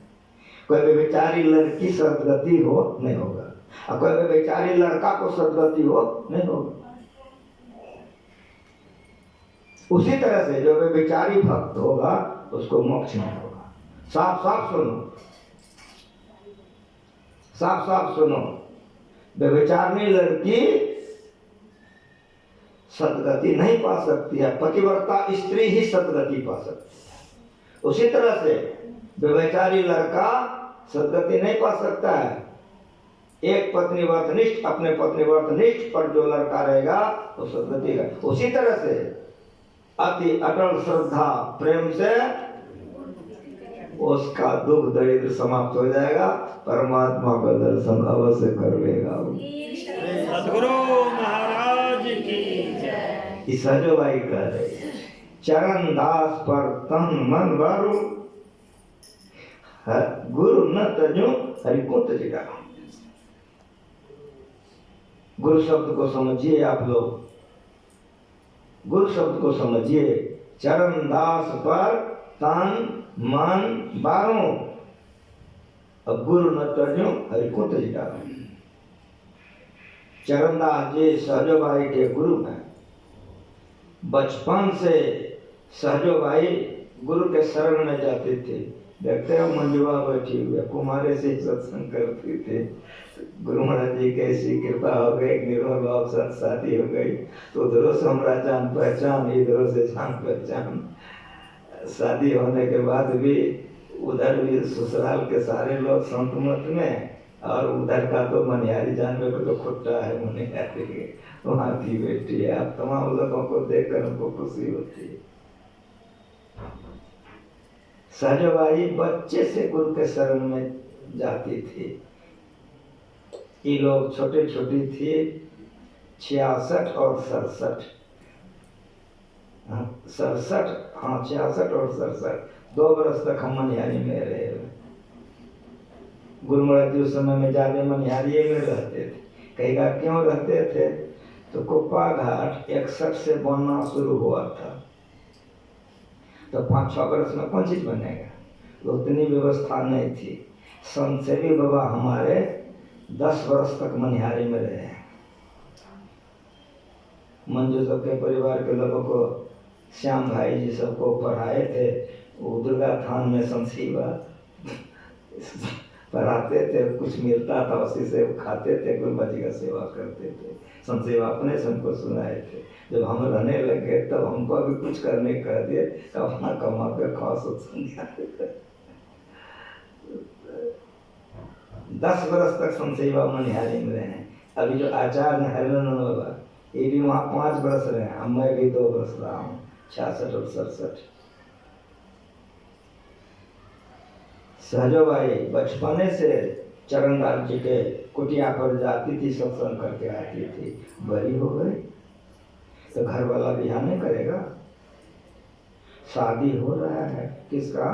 A: कोई व्यभिचारी लड़की सदगति हो नहीं होगा, और कोई व्यभिचारी लड़का को सदगति हो नहीं होगा। उसी तरह से जो व्यभिचारी भक्त होगा उसको मोक्ष नहीं होगा। साफ साफ सुनो, साफ साफ सुनो, व्यभिचारिणी लड़की सदगति नहीं पा सकती है, पतिव्रता स्त्री ही सदगति पा सकती है। उसी तरह से व्यभिचारी लड़का सदगति नहीं पा सकता है। एक पत्नी व्रत निष्ठ, अपने पत्नी व्रत निष्ठ पर जो लड़का रहेगा वो सदगति है। उसी तरह से अति अटल श्रद्धा प्रेम से उसका दुख दरिद्र समाप्त हो जाएगा, परमात्मा का दर्शन अवश्य कर लेगा।
B: सद्गुरु महाराज की जय।
A: सजो भाई कह रहे चरण दास पर तन मन वारू, गुरु न तजो हरि को तजेगा। गुरु शब्द को समझिए आप लोग, गुरु शब्द को समझिए। चरण दास पर तन मन बारो, अब गुरु न तजो हरि को तजेगा। चरणदास जी सहजो भाई के गुरु हैं। बचपन से सहजो भाई गुरु के शरण में जाते थे। देखते हो मंजुआ बैठी हुई कुमारे से सत्संग करते थे। गुरु महाराज जी कैसी कृपा हो गई, निर्मल भाव साथ शादी हो गई, तो उधरों से हमारा जान पहचान, इधरों से जान पहचान। शादी होने के बाद भी उधर भी ससुराल के सारे लोग संत मत में, और उधर का तो मनिहारी जानवे को तो खुट्टा है मनिहारी के, वहाँ की बेटी है। आप तमाम लोगों को देखकर हमको खुशी होती है। सहजो भाई बच्चे से गुरु के शरण में जाती थी। ये लोग छोटे छोटी थी, 66 और 67, 67, हाँ 66 और 67, 2 बरस तक हम मनिहारी में रहे। गुरु महाराज जी उस समय में ज्यादा मनिहारी में रहते थे। कहेगा क्यों रहते थे? तो कुप्पा घाट 61 से बनना शुरू हुआ था, तो 5-6 बरस में कौन चीज बनेगा? तो उतनी व्यवस्था नहीं थी। संत सेवी बाबा हमारे 10 बरस तक मनिहारी में रहे। मंजू सबके परिवार के लोगों को, श्याम भाई जी सबको पढ़ाए थे। वो दुर्गा थान में संत सेवा पढ़ाते थे, कुछ मिलता था उसी से खाते थे, गुरुबा जी का सेवा करते थे। संत सेवा अपने सबको सुनाए थे। जब हम रहने लगे तब हमको भी कुछ करने कह दिए, तब अपना कमा के खाओ सत्संग। 10 बरस तक संत सेवा मनिहारी में रहे। अभी जो आचार्य हरिनंदन बाबा, ये भी वहाँ 5 बरस रहे। मैं भी 2 बरस रहा हूँ, 66 और 67। सहजो भाई बचपने से चरणदास जी के कुटिया पर जाती थी, सत्संग करके आती थी। बड़ी हो गई तो घर वाला बियाह नहीं करेगा। शादी हो रहा है किसका?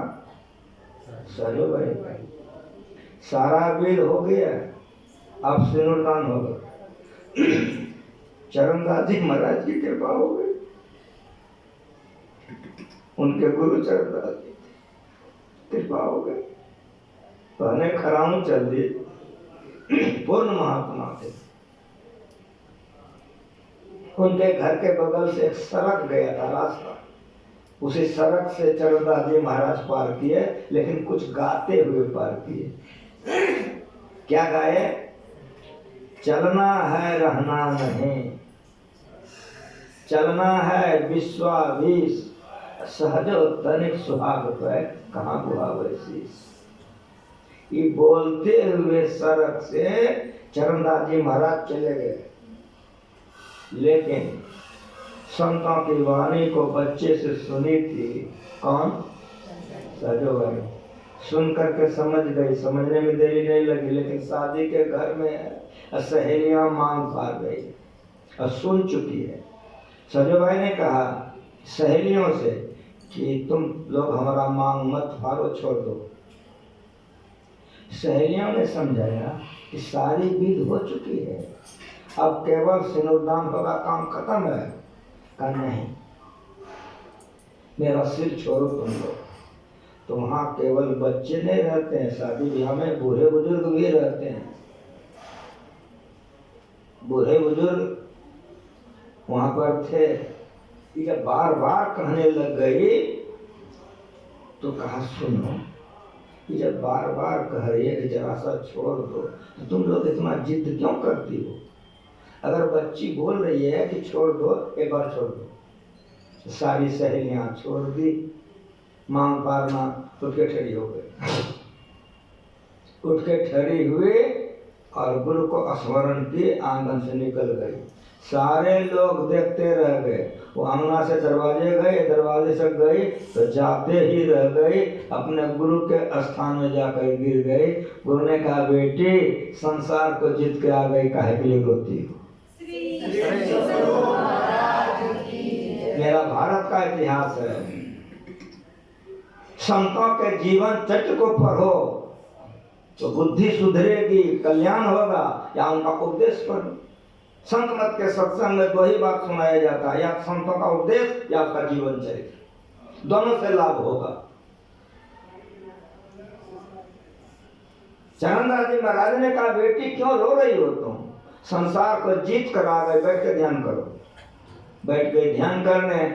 A: सहजो भाई का। सारा विध हो गया, अब सिनुरदान होगा। चरणदास जी महाराज की कृपा हो गई। उनके गुरु चरणदास जी कृपा हो गई, पहले खराऊ चल दी। पूर्ण महात्मा थे। उनके घर के बगल से एक सड़क गया था, रास्ता, उसी सड़क से चरणदास जी महाराज पार किए, लेकिन कुछ गाते हुए पार किए। क्या गाए? चलना है रहना नहीं, चलना है विश्वाभीष, सहजो तनिक सुहाग पे कहाँ बुहावे शीश। ये बोलते हुए सड़क से चरणदास जी महाराज चले गए, लेकिन संतों की वाणी को बच्चे से सुनी थी। कौन? सजो भाई। सुन करके समझ गई, समझने में देरी नहीं लगी, लेकिन शादी के घर में सहेलियां मांग फाड़ गई और सुन चुकी है। सजो भाई ने कहा सहेलियों से कि तुम लोग हमारा मांग मत फाड़ो, छोड़ दो। सहेलियों ने समझाया कि सारी विधि हो चुकी है, अब केवल सिनुरदान होगा, काम खत्म है। कहा नहीं, मेरा सिर छोड़ो तुम लोग, तो वहाँ केवल बच्चे नहीं रहते हैं, शादी ब्याह में बूढ़े बुजुर्ग भी रहते हैं। बूढ़े बुजुर्ग वहाँ पर थे। जब बार बार कहने लग गई तो कहा सुनो, कि जब बार बार कह रही है कि जरा सा छोड़ दो, तो तुम लोग इतना जिद क्यों करती हो? अगर बच्ची बोल रही है कि छोड़ दो, एक बार छोड़ दो। तो सारी सहेलियां छोड़ दी, मांग पारना उठ के ठहरी हो गई। उठ के ठहरी हुए और गुरु को स्मरण किए आंगन से निकल गई। सारे लोग देखते रह गए। वो अंगना से दरवाजे गए, दरवाजे से गई तो जाते ही रह गई, अपने गुरु के स्थान में जाकर गिर गई। गुरु ने कहा बेटी संसार को जीत के आ गई, काहे के लिए रोती हो? मेरा भारत का इतिहास है। संतों के जीवन चरित्र को पढ़ो तो बुद्धि सुधरेगी, कल्याण होगा। या उनका उपदेश पढ़ो। संत मत के सत्संग में दो ही बात सुनाया जाता है, या संतों का उपदेश या उसका जीवन चरित्र, दोनों से लाभ होगा। चरणदास जी महाराज ने कहा बेटी क्यों रो रही हो तुम? संसार को जीत कर आ गए, बैठ के ध्यान करो। बैठ के ध्यान करने।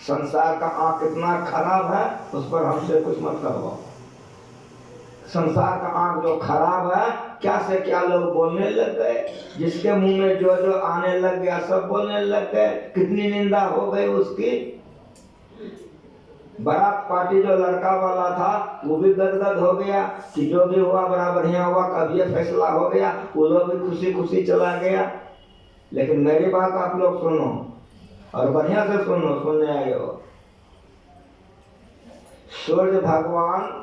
A: संसार का आंख इतना खराब है, उस पर हमसे कुछ मत करवाओ। संसार का आंख जो खराब है, क्या से क्या लोग बोलने लग गए, जिसके मुंह में जो जो आने लग गया सब बोलने लग गए। कितनी निंदा हो गई उसकी। बारात पार्टी जो लड़का वाला था वो भी गदगद हो गया कि जो भी हुआ बड़ा बढ़िया हुआ, कभी ये फैसला हो गया। वो लोग भी खुशी खुशी चला गया। लेकिन मेरी बात आप लोग सुनो और बढ़िया से सुनो, सुनने आए हो। सूर्य भगवान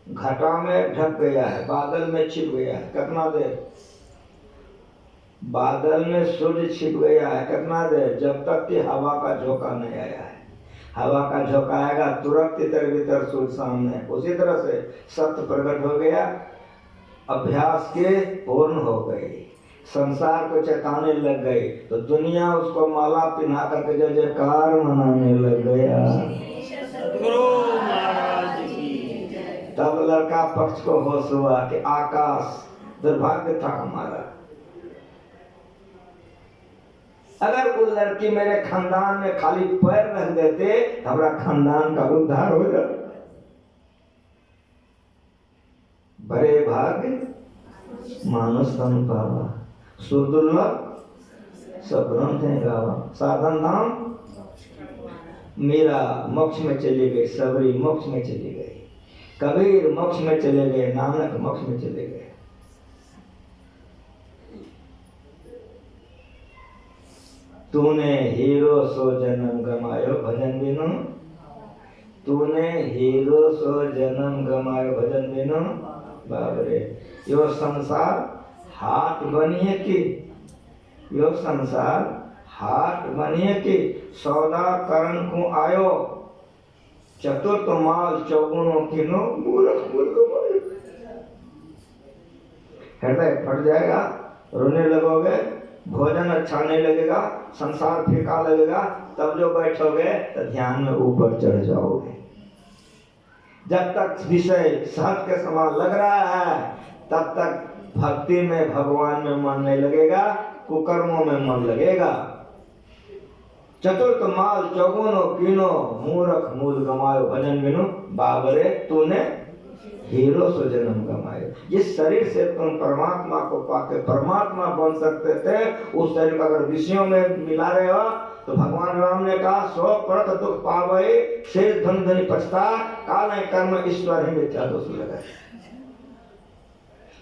A: घटा में ढक गया है, बादल में छिप गया है। कितना देर? बादल में सूर्य छिप गया है। कितना देर? जब तक कि हवा का झोंका नहीं आया है। हवा का झोंका आएगा तुरंत इधर भीतर सूर्य सामने। उसी तरह से सत्य प्रकट हो गया, अभ्यास के पूर्ण हो गए, संसार को चेताने लग गई, तो दुनिया उसको माला पिन्हा करके जय जयकार मनाने लग गया। तब लड़का पक्ष को होश हुआ कि आकाश दुर्भाग्य था हमारा। अगर वो लड़की मेरे खानदान में खाली पैर रख देते तो हमारा खानदान का उद्धार हो जाता। बड़े भाग्य मानस तन पावा, सुदुर्लभ सब ग्रंथ है गावा। साधन धाम मीरा मोक्ष में चली गई, सबरी मोक्ष में चली गई, कबीर मोक्ष में चले गए, नानक मोक्ष में चले गए। तूने हीरो सो जन्म गमायो भजन बिनु, तूने हीरो सो जन्म गमायो भजन बिनु। बाबरे, यो संसार हाट बनिए की, यो संसार हाट बनिए की, सौदा करण को आयो, चतुर्थ माल चौगुनों किनो, मूर्ख मूर्ख बोले। हृदय फट जाएगा, रोने लगोगे, भोजन अच्छा नहीं लगेगा, संसार फीका लगेगा। तब जो बैठोगे तो ध्यान में ऊपर चढ़ जाओगे। जब तक विषय सहज के समान लग रहा है तब तक भक्ति में, भगवान में मन नहीं लगेगा, कुकर्मों में मन लगेगा। चतुर्थ माल चौगुनो कीनो मूर्ख मूल गमायो भजन बिनु बाबरे तूने हीरो से जन्म गमाए। जिस शरीर से तुम परमात्मा को पाके परमात्मा बन सकते थे, उस शरीर को अगर विषयों में मिला रहे हो तो भगवान राम ने कहा सो परत दुख पावे शेष धन धनी पछता काल कर्म ईश्वर ही मिथ्या दोष लगा।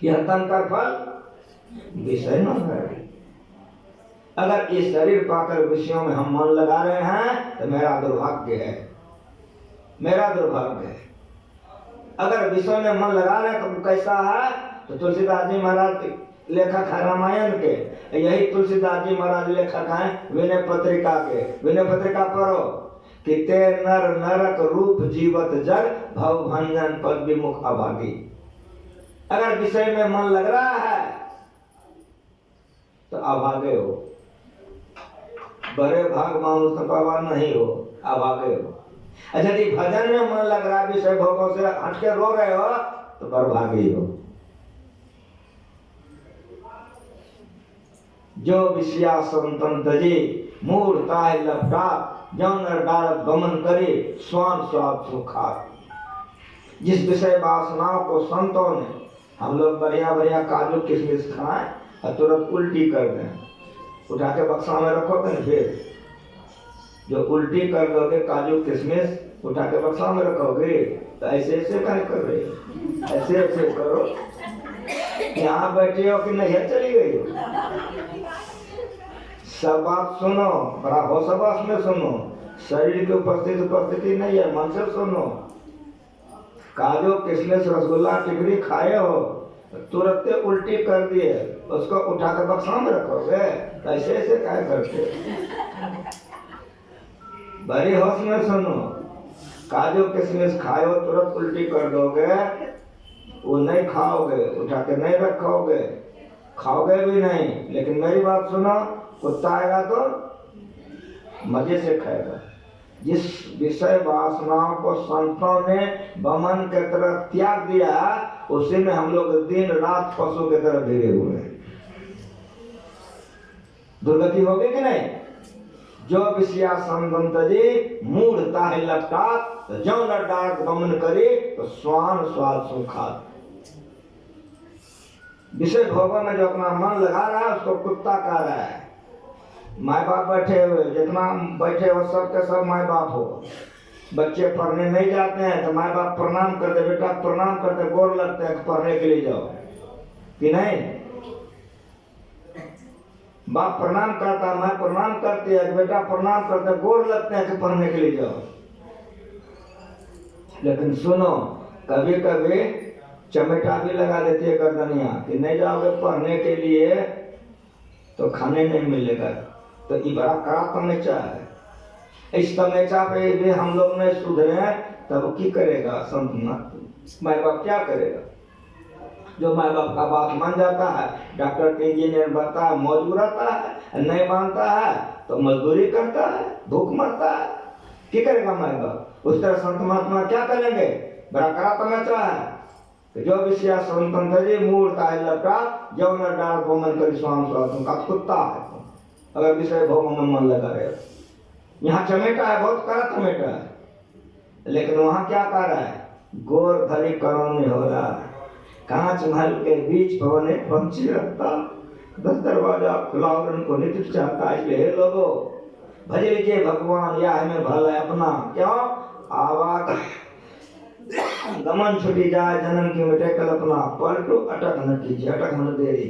A: यह तन का फल विषय न है। अगर इस शरीर पाकर विषयों में हम मन लगा रहे हैं तो मेरा दुर्भाग्य है, मेरा दुर्भाग्य है। अगर विषय में मन लगा रहे हैं तो कैसा है? तो तुलसीदास जी महाराज लेखक है रामायण के, यही तुलसीदास जी महाराज लेखक हैं विनय पत्रिका के। विनय पत्रिका पढ़ो कि ते नर नरक रूप जीवत जग भव भंजन पद विमुख अभागी। अगर विषय में मन लग रहा है तो अभागे हो, बड़े भाग मानुष पावा नहीं हो, अभागे हो। अच्छा यदि भजन में मन लग रहा है, विषय भोगों से हटके रो रहे हो तो बर्भागी हो। जो विषया संतन तजे मूर्ता लपटा जौन डालत गमन करे स्वान स्वाद सुखा। जिस विषय वासनाओं को संतों ने, हम लोग बढ़िया बढ़िया काजू किशमिश खाएं और तुरंत उल्टी कर दें, उठा के बक्सा में रखोगे ना, फिर जो उल्टी कर दोगे काजू किशमिश उठा के बक्सा में रखोगे तो ऐसे ऐसे क्या कर रहे हो? ऐसे ऐसे करो। यहाँ बैठे हो कि नहीं चली गई हो? सब बात सुनो, बड़ा होशबाश में सुनो। शरीर की उपस्थिति नहीं है, मन से सुनो। काजू किशमिश रसगुल्ला टिकरी खाए हो तुरंत उल्टी कर दिए, उसको उठा कर बक्सा में रखोगे, ऐसे ऐसे क्या करते? बड़ी होश में सुनो। काजू किशमिश खाओ तुरंत उल्टी कर दोगे, वो नहीं खाओगे, उठा के नहीं रखोगे, खाओगे भी नहीं। लेकिन मेरी बात सुनो, कुत्ता आएगा तो मजे से खाएगा। जिस विषय वासनाओं को संतों ने बमन के तरह त्याग दिया, उसी में हम लोग दिन रात पशु के तरह गिरे हुए हैं। दुर्गति होगी कि नहीं? जो विषया संबंध जी मूढ़ता है लपटा जो न डाक गमन करे तो स्वान स्वाद सुखात। विषय भोगों में जो अपना मन लगा रहा है उसको कुत्ता कह रहा है। माँ बाप बैठे हुए, जितना बैठे हो सबके सब माँ बाप हो। बच्चे पढ़ने नहीं जाते हैं तो माँ बाप प्रणाम करते, बेटा प्रणाम करते, गोर लगते हैं पढ़ने के लिए जाओ कि नहीं? बाप प्रणाम करता, माँ प्रणाम करती है, बेटा प्रणाम करते, गोर लगते हैं कि पढ़ने के लिए जाओ। लेकिन सुनो, कभी कभी चमेटा भी लगा देती है गर्दनिया कि नहीं जाओगे पढ़ने के लिए तो खाने नहीं मिलेगा। तो ये बड़ा कड़ा तमेचा है। इस तमेचा पे भी हम लोग नहीं सुधरे तब की करेगा संत माँ बाप क्या करेगा? जो माँ बाप का बात मान जाता है, डॉक्टर के इंजीनियर बनता है, मौजूद रहता है, नहीं मानता है तो मजदूरी करता है, भूख मरता है। क्या करेगा माँ बाप? उस तरह संत महात्मा क्या करेंगे? बड़ा कड़ा तमाचा है। जो विषय संतन जी मूर्ता है लपटा जो न डाल मन करी स्वाम स्वास्थ्य का कुत्ता है। अगर विषय भोगों में मन लगा रहे, यहाँ चमेटा है, बहुत कड़ा चमेटा है, लेकिन वहाँ क्या कर रहा है? गोर धरी करों में हो रहा है। कांच महल के बीच भवन एक पंछी रखता, 10 दरवाजा खुला और उनको नित्य चाहता है। इसलिए हे लोगों भज लीजिए भगवान, या हमें भला अपना। क्यों? आवाज गमन छुटी जाए जन्म की मिटे कल्पना, पलटू अटक न कीजिए, अटक न देरी,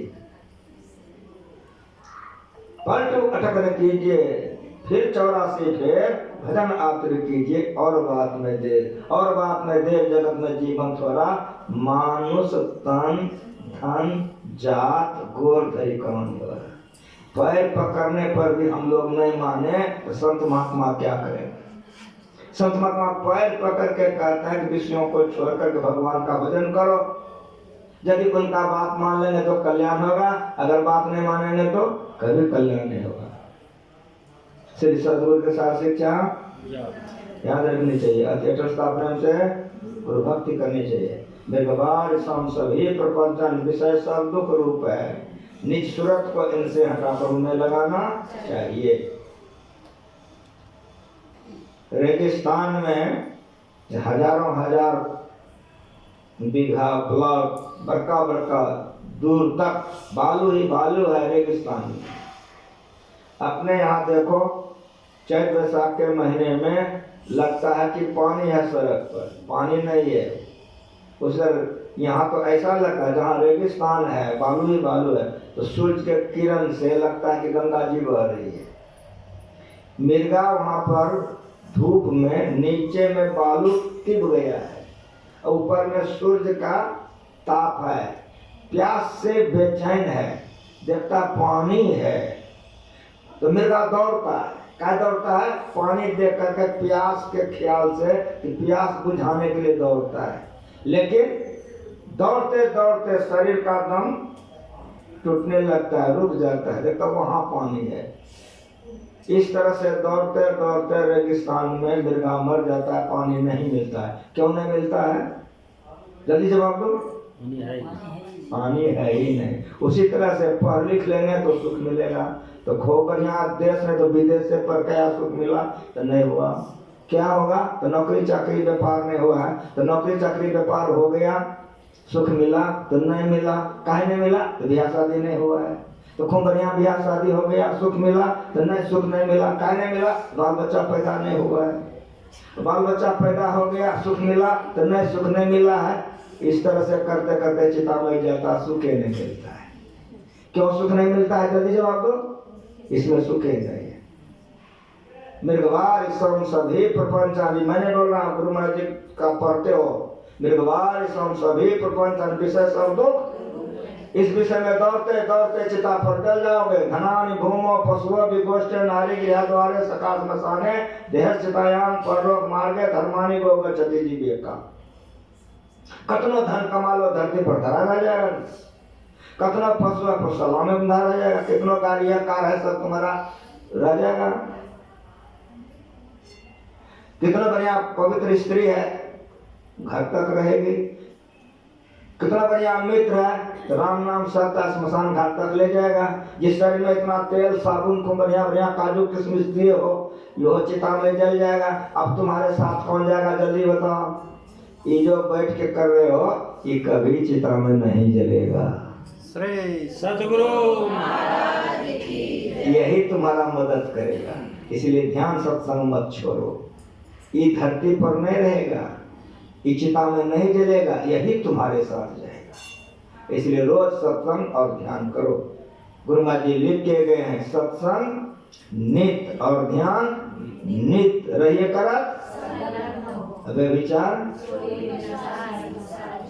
A: पलटू अटक न कीजिए, फिर 84 फेर भजन आतुर कीजिए, और बात में देर, और बात में देर, जगत में जीवन थोड़ा, मानुष तन धन जात गोर धरी कौन हो। पैर पकड़ने पर भी हम लोग नहीं माने तो संत महात्मा क्या करें? संत महात्मा पैर पकड़ के कहते हैं कि विषयों को छोड़ करके भगवान का भजन करो। यदि उनका बात मान लेंगे तो कल्याण होगा, अगर बात नहीं मानेंगे तो कभी कल्याण नहीं होगा। श्री सदगुरु के साथ शिक्षा याद रखनी चाहिए। अत्यंत प्रेम से गुरु भक्ति करनी चाहिए। बेगवार सम सभी प्रपंचन विषय सब दुख रूप है, निज सूरत को इनसे हटाकर उन्हें लगाना चाहिए। रेगिस्तान में हजारों हजार बीघा प्लॉट बड़का बड़का दूर तक बालू ही बालू है रेगिस्तान में। अपने यहाँ देखो चैत वैसाख के महीने में लगता है कि पानी है सड़क पर, पानी नहीं है। उधर यहाँ तो ऐसा लगता है जहाँ रेगिस्तान है बालू ही बालू है तो सूरज के किरण से लगता है कि गंगा जी बह रही है। मिर्गा वहाँ पर धूप में नीचे में बालू तिब गया है और ऊपर में सूर्य का ताप है, प्यास से बेचैन है, देखता पानी है तो मिर्गा दौड़ता है। क्या दौड़ता है? पानी देख करके प्यास के ख्याल से कि प्यास बुझाने के लिए दौड़ता है। लेकिन दौड़ते दौड़ते शरीर का दम टूटने लगता है, रुक जाता है, देखता वहाँ पानी है। इस तरह से दौड़ते दौड़ते रेगिस्तान में मिर्गा मर जाता है, पानी नहीं मिलता है। क्यों नहीं मिलता है? जल्दी जवाब दो। पानी है ही नहीं। उसी तरह से पढ़ लिख लेंगे तो सुख मिलेगा, तो खूब बढ़िया देश में तो विदेश से पर क्या सुख मिला तो नहीं हुआ। क्या होगा? तो नौकरी चाकरी व्यापार नहीं हुआ है, तो नौकरी चाकरी व्यापार हो गया, सुख मिला तो नहीं मिला। काहे नहीं मिला? तो ब्याह शादी नहीं हुआ है। तो खूब बढ़िया ब्याह शादी हो गया, सुख मिला तो नहीं, सुख नहीं मिला। काहे नहीं मिला? बाल बच्चा पैदा नहीं हुआ है। बाल बच्चा पैदा हो गया, सुख मिला तो नहीं, सुख नहीं मिला है। इस तरह से करते करते चिता में जाता, सुखे नहीं मिलता है। क्यों सुख नहीं मिलता है? जल्दी जवाब दो। इसमें सुखे नहीं है। मृगवार सम सभी प्रपंच, अभी मैंने बोल रहा हूँ, गुरु महाराज जी का पढ़ते हो, मृगवार सम सभी प्रपंच विषय सब दुख। इस विषय में दौड़ते दौड़ते चिता पर जल जाओगे। धनानि भूमो पशुओ विगोष्ठे नारी गृह द्वारे सका श्मशाने देह चितायाम परलोक मार्गे धर्मानि गो गच्छति जीविका। कतनो धन कमा लो धरती पर धरा रह जाएगा, कतनो पशु है पशुशाला में बंधा रह जाएगा, कितनो गाड़ी है कार है सब तुम्हारा रह जाएगा। कितना बढ़िया पवित्र स्त्री है घर तक रहेगी, कितना बढ़िया मित्र है राम नाम सत्ता स्मशान घाट तक ले जाएगा। जिस शरीर में इतना तेल साबुन को बढ़िया बढ़िया काजू किशमिश दिए हो, यो चिता में जल जाएगा। अब तुम्हारे साथ कौन जाएगा? जल्दी बताओ। ये जो बैठ के कर रहे हो ये कभी चिता में नहीं जलेगा।
B: श्री सतगुरु महाराज की
A: यही तुम्हारा मदद करेगा। इसलिए ध्यान सत्संग मत छोड़ो। ये धरती पर नहीं रहेगा, ये चिता में नहीं जलेगा, यही तुम्हारे साथ जाएगा। इसलिए रोज सत्संग और ध्यान करो। गुरु महाराज जी लिख के गए हैं, सत्संग नित्य और ध्यान नित्य रहिए करत अबे विचार।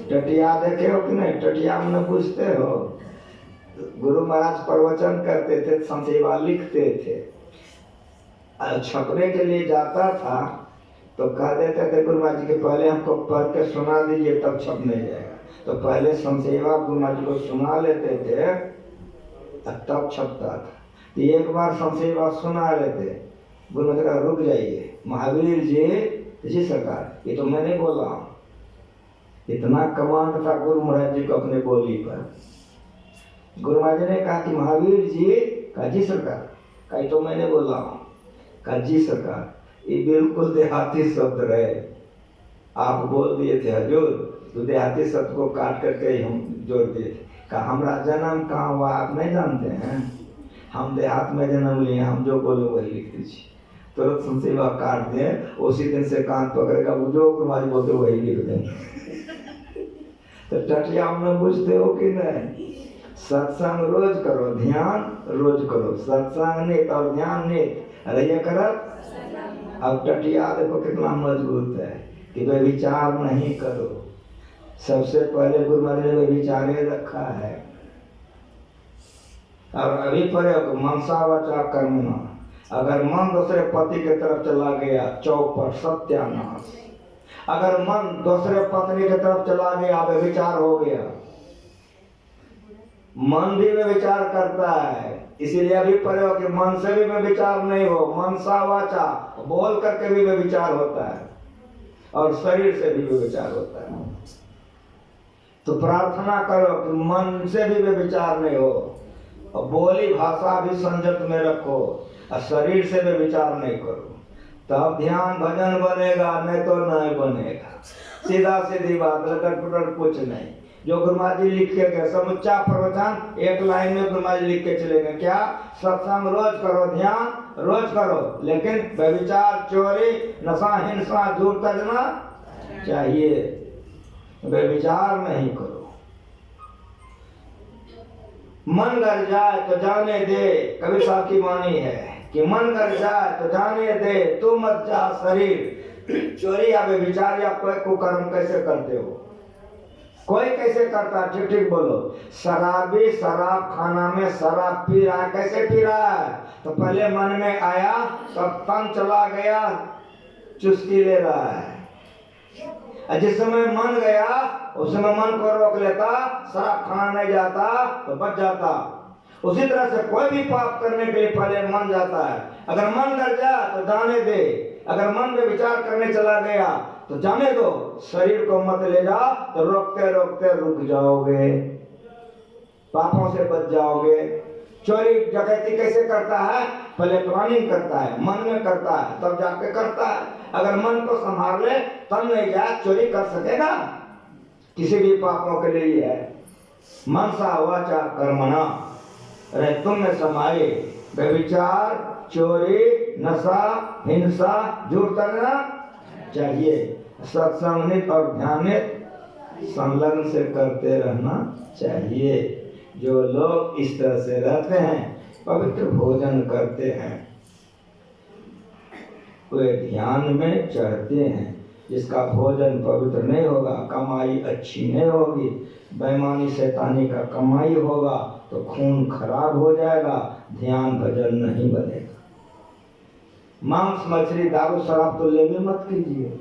A: टटिया देखे हो कि नहीं? टटिया में पूछते हो। गुरु महाराज प्रवचन करते थे, संसेवा लिखते थे, छपने के लिए जाता था तो कह देते थे गुरु महाराज जी के पहले हमको पढ़ के सुना दीजिए तब छपने जाएगा। तो पहले संसेवा गुरु महाराज जी को सुना लेते थे तब छपता था। तो एक बार संसेवा सुना लेते, गुरु महाराज का रुक जाइए महावीर जी सरकार, ये तो मैं नहीं बोल रहा हूँ। इतना कमांड था गुरु महाराज जी को अपने बोली पर। गुरु महाराज ने कहा कि महावीर जी का जी सरकार, कहा तो मैंने बोल रहा हूँ। कहा जी सरकार, ये बिल्कुल देहाती शब्द रहे, आप बोल दिए थे हजूर, तो देहाती शब्द को काट करके हम जोड़ दिए थे। कहा हमारा जन्म कहाँ हुआ आप नहीं जानते हैं? हम देहात में जन्म लिए, हम जो बोले वही लिख दीजिए। तुरंत संसेवा काट दे, उसी दिन से कान पकड़ेगा, वो जो कुमारी बोलते वही लिख देंगे। तो टटिया में बुझते हो कि नहीं? सत्संग रोज करो, ध्यान रोज करो, सत्संग नित्य और ध्यान नित्य रहिए करत। अब टटिया देखो कितना मजबूत है कि वे विचार नहीं करो। सबसे पहले गुरु महाराज ने विचारे रखा है। और अभी प्रयोग मनसा वाचा कर्मणा, अगर मन दूसरे पति के तरफ चला गया चौपट सत्यानाश। अगर मन दूसरे पत्नी के तरफ चला गया व्यभिचार हो गया। मन भी व्यभिचार करता है, इसीलिए अभी प्रयोग कि मन से भी व्यभिचार नहीं हो। मनसा वाचा, बोल करके भी व्यभिचार होता है और शरीर से भी व्यभिचार होता है। तो प्रार्थना करो कि मन से भी व्यभिचार नहीं हो और बोली भाषा भी संयत में रखो और शरीर से व्यभिचार नहीं करो। तब ध्यान भजन बनेगा, नहीं तो नहीं बनेगा। सीधा सीधी बात, लटक पुटक कुछ नहीं। जो गुरु महाराज जी लिख के गए समुच्चा प्रवचन एक लाइन में गुरु महाराज जी लिख के चले गए, क्या? सत्संग रोज करो, ध्यान रोज करो, लेकिन व्यभिचार, चोरी, नशा, हिंसा, झूठ तजना चाहिए, व्यभिचार नहीं करो। मन कर जाए तो जाने दे, कबीर साहब की वाणी है कि मन कर जाए तो जाने दे, तू मत जा शरीर। चोरी या व्यभिचार या कोई कुकर्म कैसे करते हो? कोई कैसे करता? ठीक ठीक बोलो। शराबी शराब खाना में शराब पी रहा है, कैसे पी रहा है? तो पहले मन में आया, तब तन चला गया, चुस्की ले रहा है। जिस समय मन गया उस समय मन को रोक लेता, शराब खाना नहीं जाता तो बच जाता। उसी तरह से कोई भी पाप करने के लिए पहले मन जाता है। अगर मन डर जाए तो जाने दे, अगर मन में विचार करने चला गया तो जाने दो, शरीर को मत ले जा, तो रोकते रोकते रुक जाओगे, पापों से बच जाओगे। चोरी डकैती कैसे करता है? पहले प्लानिंग करता है, मन में करता है, तब जाके करता है। अगर मन को संभाल ले तब नहीं जाए, चोरी कर सकेगा? किसी भी पापों के लिए है मनसा वाचा कर्मणा अरे तुम में समाये व्यभिचार, चोरी, नशा, हिंसा, झूठ करना चाहिए। सत्संगित और ध्यानित संलग्न से करते रहना चाहिए। जो लोग इस तरह से रहते हैं, पवित्र भोजन करते हैं, वे ध्यान में चढ़ते हैं। जिसका भोजन पवित्र नहीं होगा, कमाई अच्छी नहीं होगी, बेईमानी शैतानी का कमाई होगा तो खून खराब हो जाएगा, ध्यान भजन नहीं बनेगा। मांस, मछली, दारू, शराब तो ले भी मत कीजिए।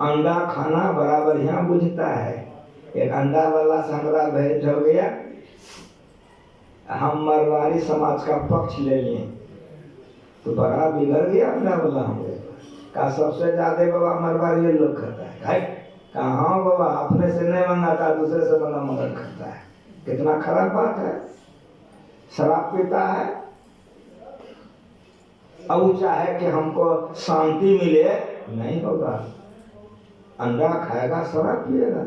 A: अंडा खाना बराबर यहाँ बुझता है। एक अंडा वाला से हमारा भेंट हो गया, हम मरवाड़ी समाज का पक्ष ले लिए तो बड़ा बिगड़ गया अंडा वाला। हमरे का सबसे ज्यादा बाबा मरवाड़ी लोग खाता है। कहाँ बाबा, अपने से नहीं मंगाता, दूसरे से बना मदद करता है। कितना खराब बात है। शराब पीता है, अब वो चाहे कि हमको शांति मिले, नहीं होगा। अंडा खाएगा, शराब पिएगा।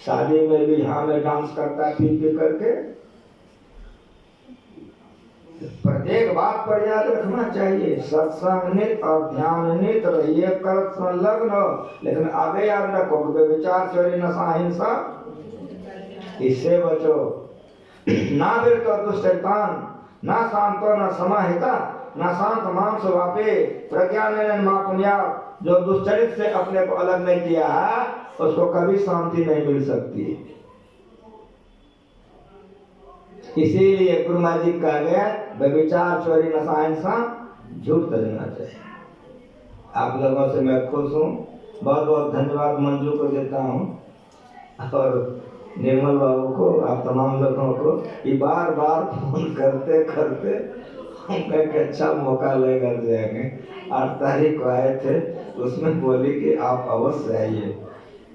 A: शादी में भी यहाँ में डांस करता है, पी करके। प्रत्येक बात पर याद रखना चाहिए। सत्संगित और ध्यानित रहिए, कर संलग्न हो, लेकिन आगे याद रखो विचार, चोरी, नशा, हिंसा, इससे बचो। ना बिरतो दुष्टैतान, ना शांतो न समाहिता, ना शांत मांस वापे, प्रज्ञा ने मां पुण्या। जो दुष्चरित से अपने को अलग नहीं किया है, उसको कभी शांति नहीं मिल सकती। इसीलिए गुरु महाराज जी कह गए, व्यभिचार, चोरी, नशा, हिंसा, झूठ तजना चाहिए। आप लोगों से मैं खुश हूँ। बहुत बहुत धन्यवाद मंजू को देता हूँ और निर्मल बाबू को, आप तमाम लोगों को। ये बार बार फोन करते करते हम कहे अच्छा मौका लेकर जाएंगे। 8 तारीख को आए थे, उसमें बोली कि आप अवश्य आइए।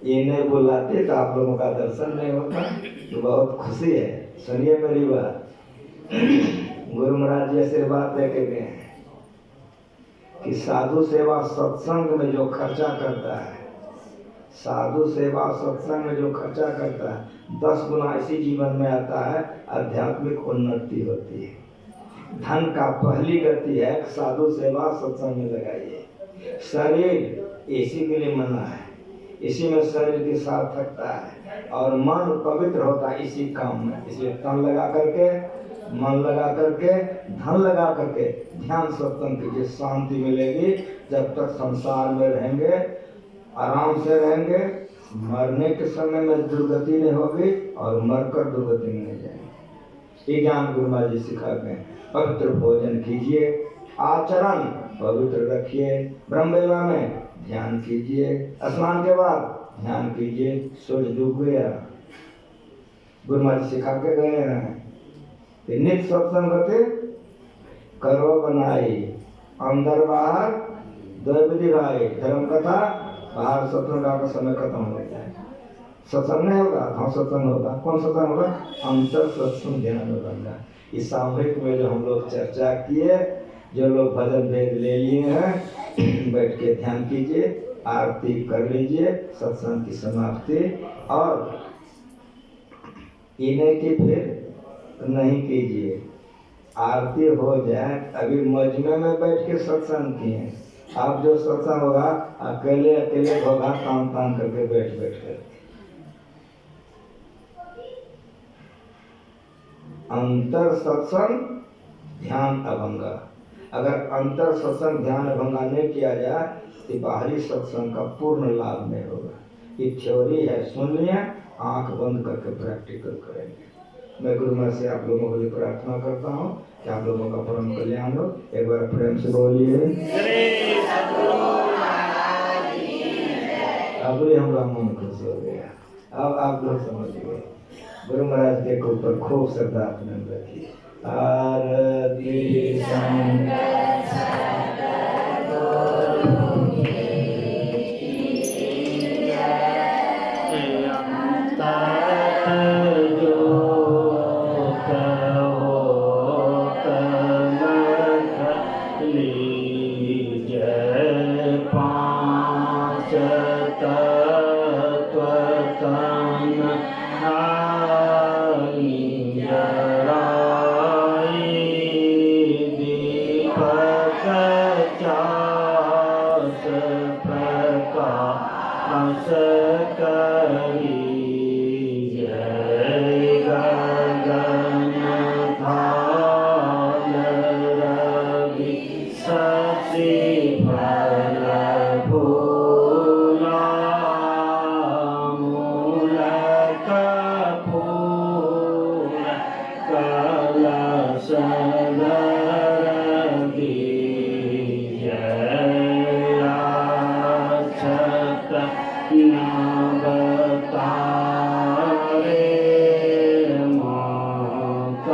A: ये नहीं बुलाते तो आप लोगों का दर्शन नहीं होता, तो बहुत खुशी है। सुनिए मेरी बात, गुरु महाराज जी आशीर्वाद देके गए कि साधु सेवा सत्संग में जो खर्चा करता है, साधु सेवा सत्संग में जो खर्चा करता है, 10 गुना इसी जीवन में आता है, आध्यात्मिक उन्नति होती है। धन का पहली गति है साधु सेवा सत्संग में लगाइए। शरीर इसी के लिए मना है, इसी में शरीर की सार्थकता है और मन पवित्र होता है इसी काम में। इसलिए तन लगा करके, मन लगा करके, धन लगा करके ध्यान सत्संग कीजिए, शांति मिलेगी। जब तक संसार में रहेंगे, आराम से रहेंगे, मरने के समय में दुर्गति नहीं होगी और मरकर दुर्गति में नहीं जाएंगे। ये ज्ञान गुरु महाराज जी सिखाते हैं। पवित्र भोजन कीजिए, आचरण पवित्र रखिए, ब्रह्मवेला में ध्यान कीजिए, स्नान के बाद ध्यान कीजिए। सूर्य डूब गया, गुरु महाराज सिखा के गए हैं कि नित्य सत्संग करो बनाई, अंदर बाहर दो विधि भाई। धर्म कथा बाहर सत्संग का समय खत्म हो जाए, सत्संग नहीं होगा, हाँ सत्संग होगा। कौन सत्संग होगा? अंतर सत्संग ध्यान होगा। इस सामूहिक में जो हम लोग चर्चा किए, जो लोग भजन भेद ले लिए हैं बैठ के ध्यान कीजिए, आरती कर लीजिए, सत्संग की समाप्ति। और इन्हें की फिर नहीं कीजिए, आरती हो जाए। अभी मजमे में बैठ के सत्संग किए, अब जो सत्संग होगा अकेले अकेले होगा, काम काम करके बैठ बैठ कर। अंतर सत्संग ध्यान अभंगा, अगर अंतर सत्संग ध्यान अभंगा नहीं किया जाए तो बाहरी सत्संग का पूर्ण लाभ नहीं होगा। ये थ्योरी है, सुन लिया, आंख बंद करके प्रैक्टिकल करेंगे। मैं गुरु महाराज से आप लोगों के लिए प्रार्थना करता हूँ कि आप लोगों का परम कल्याण हो। एक बार प्रेम से बोलिए। अब हमारा मन खुश हो गया। अब आप लोग समझ गए, गुरु महाराज के ऊपर खूब श्रद्धा अपने रखिए। आरती संगत सद्गुरु की जय। अंतर जो कहो कमठ लीजय, पांच तत्व तन प्रकाश करी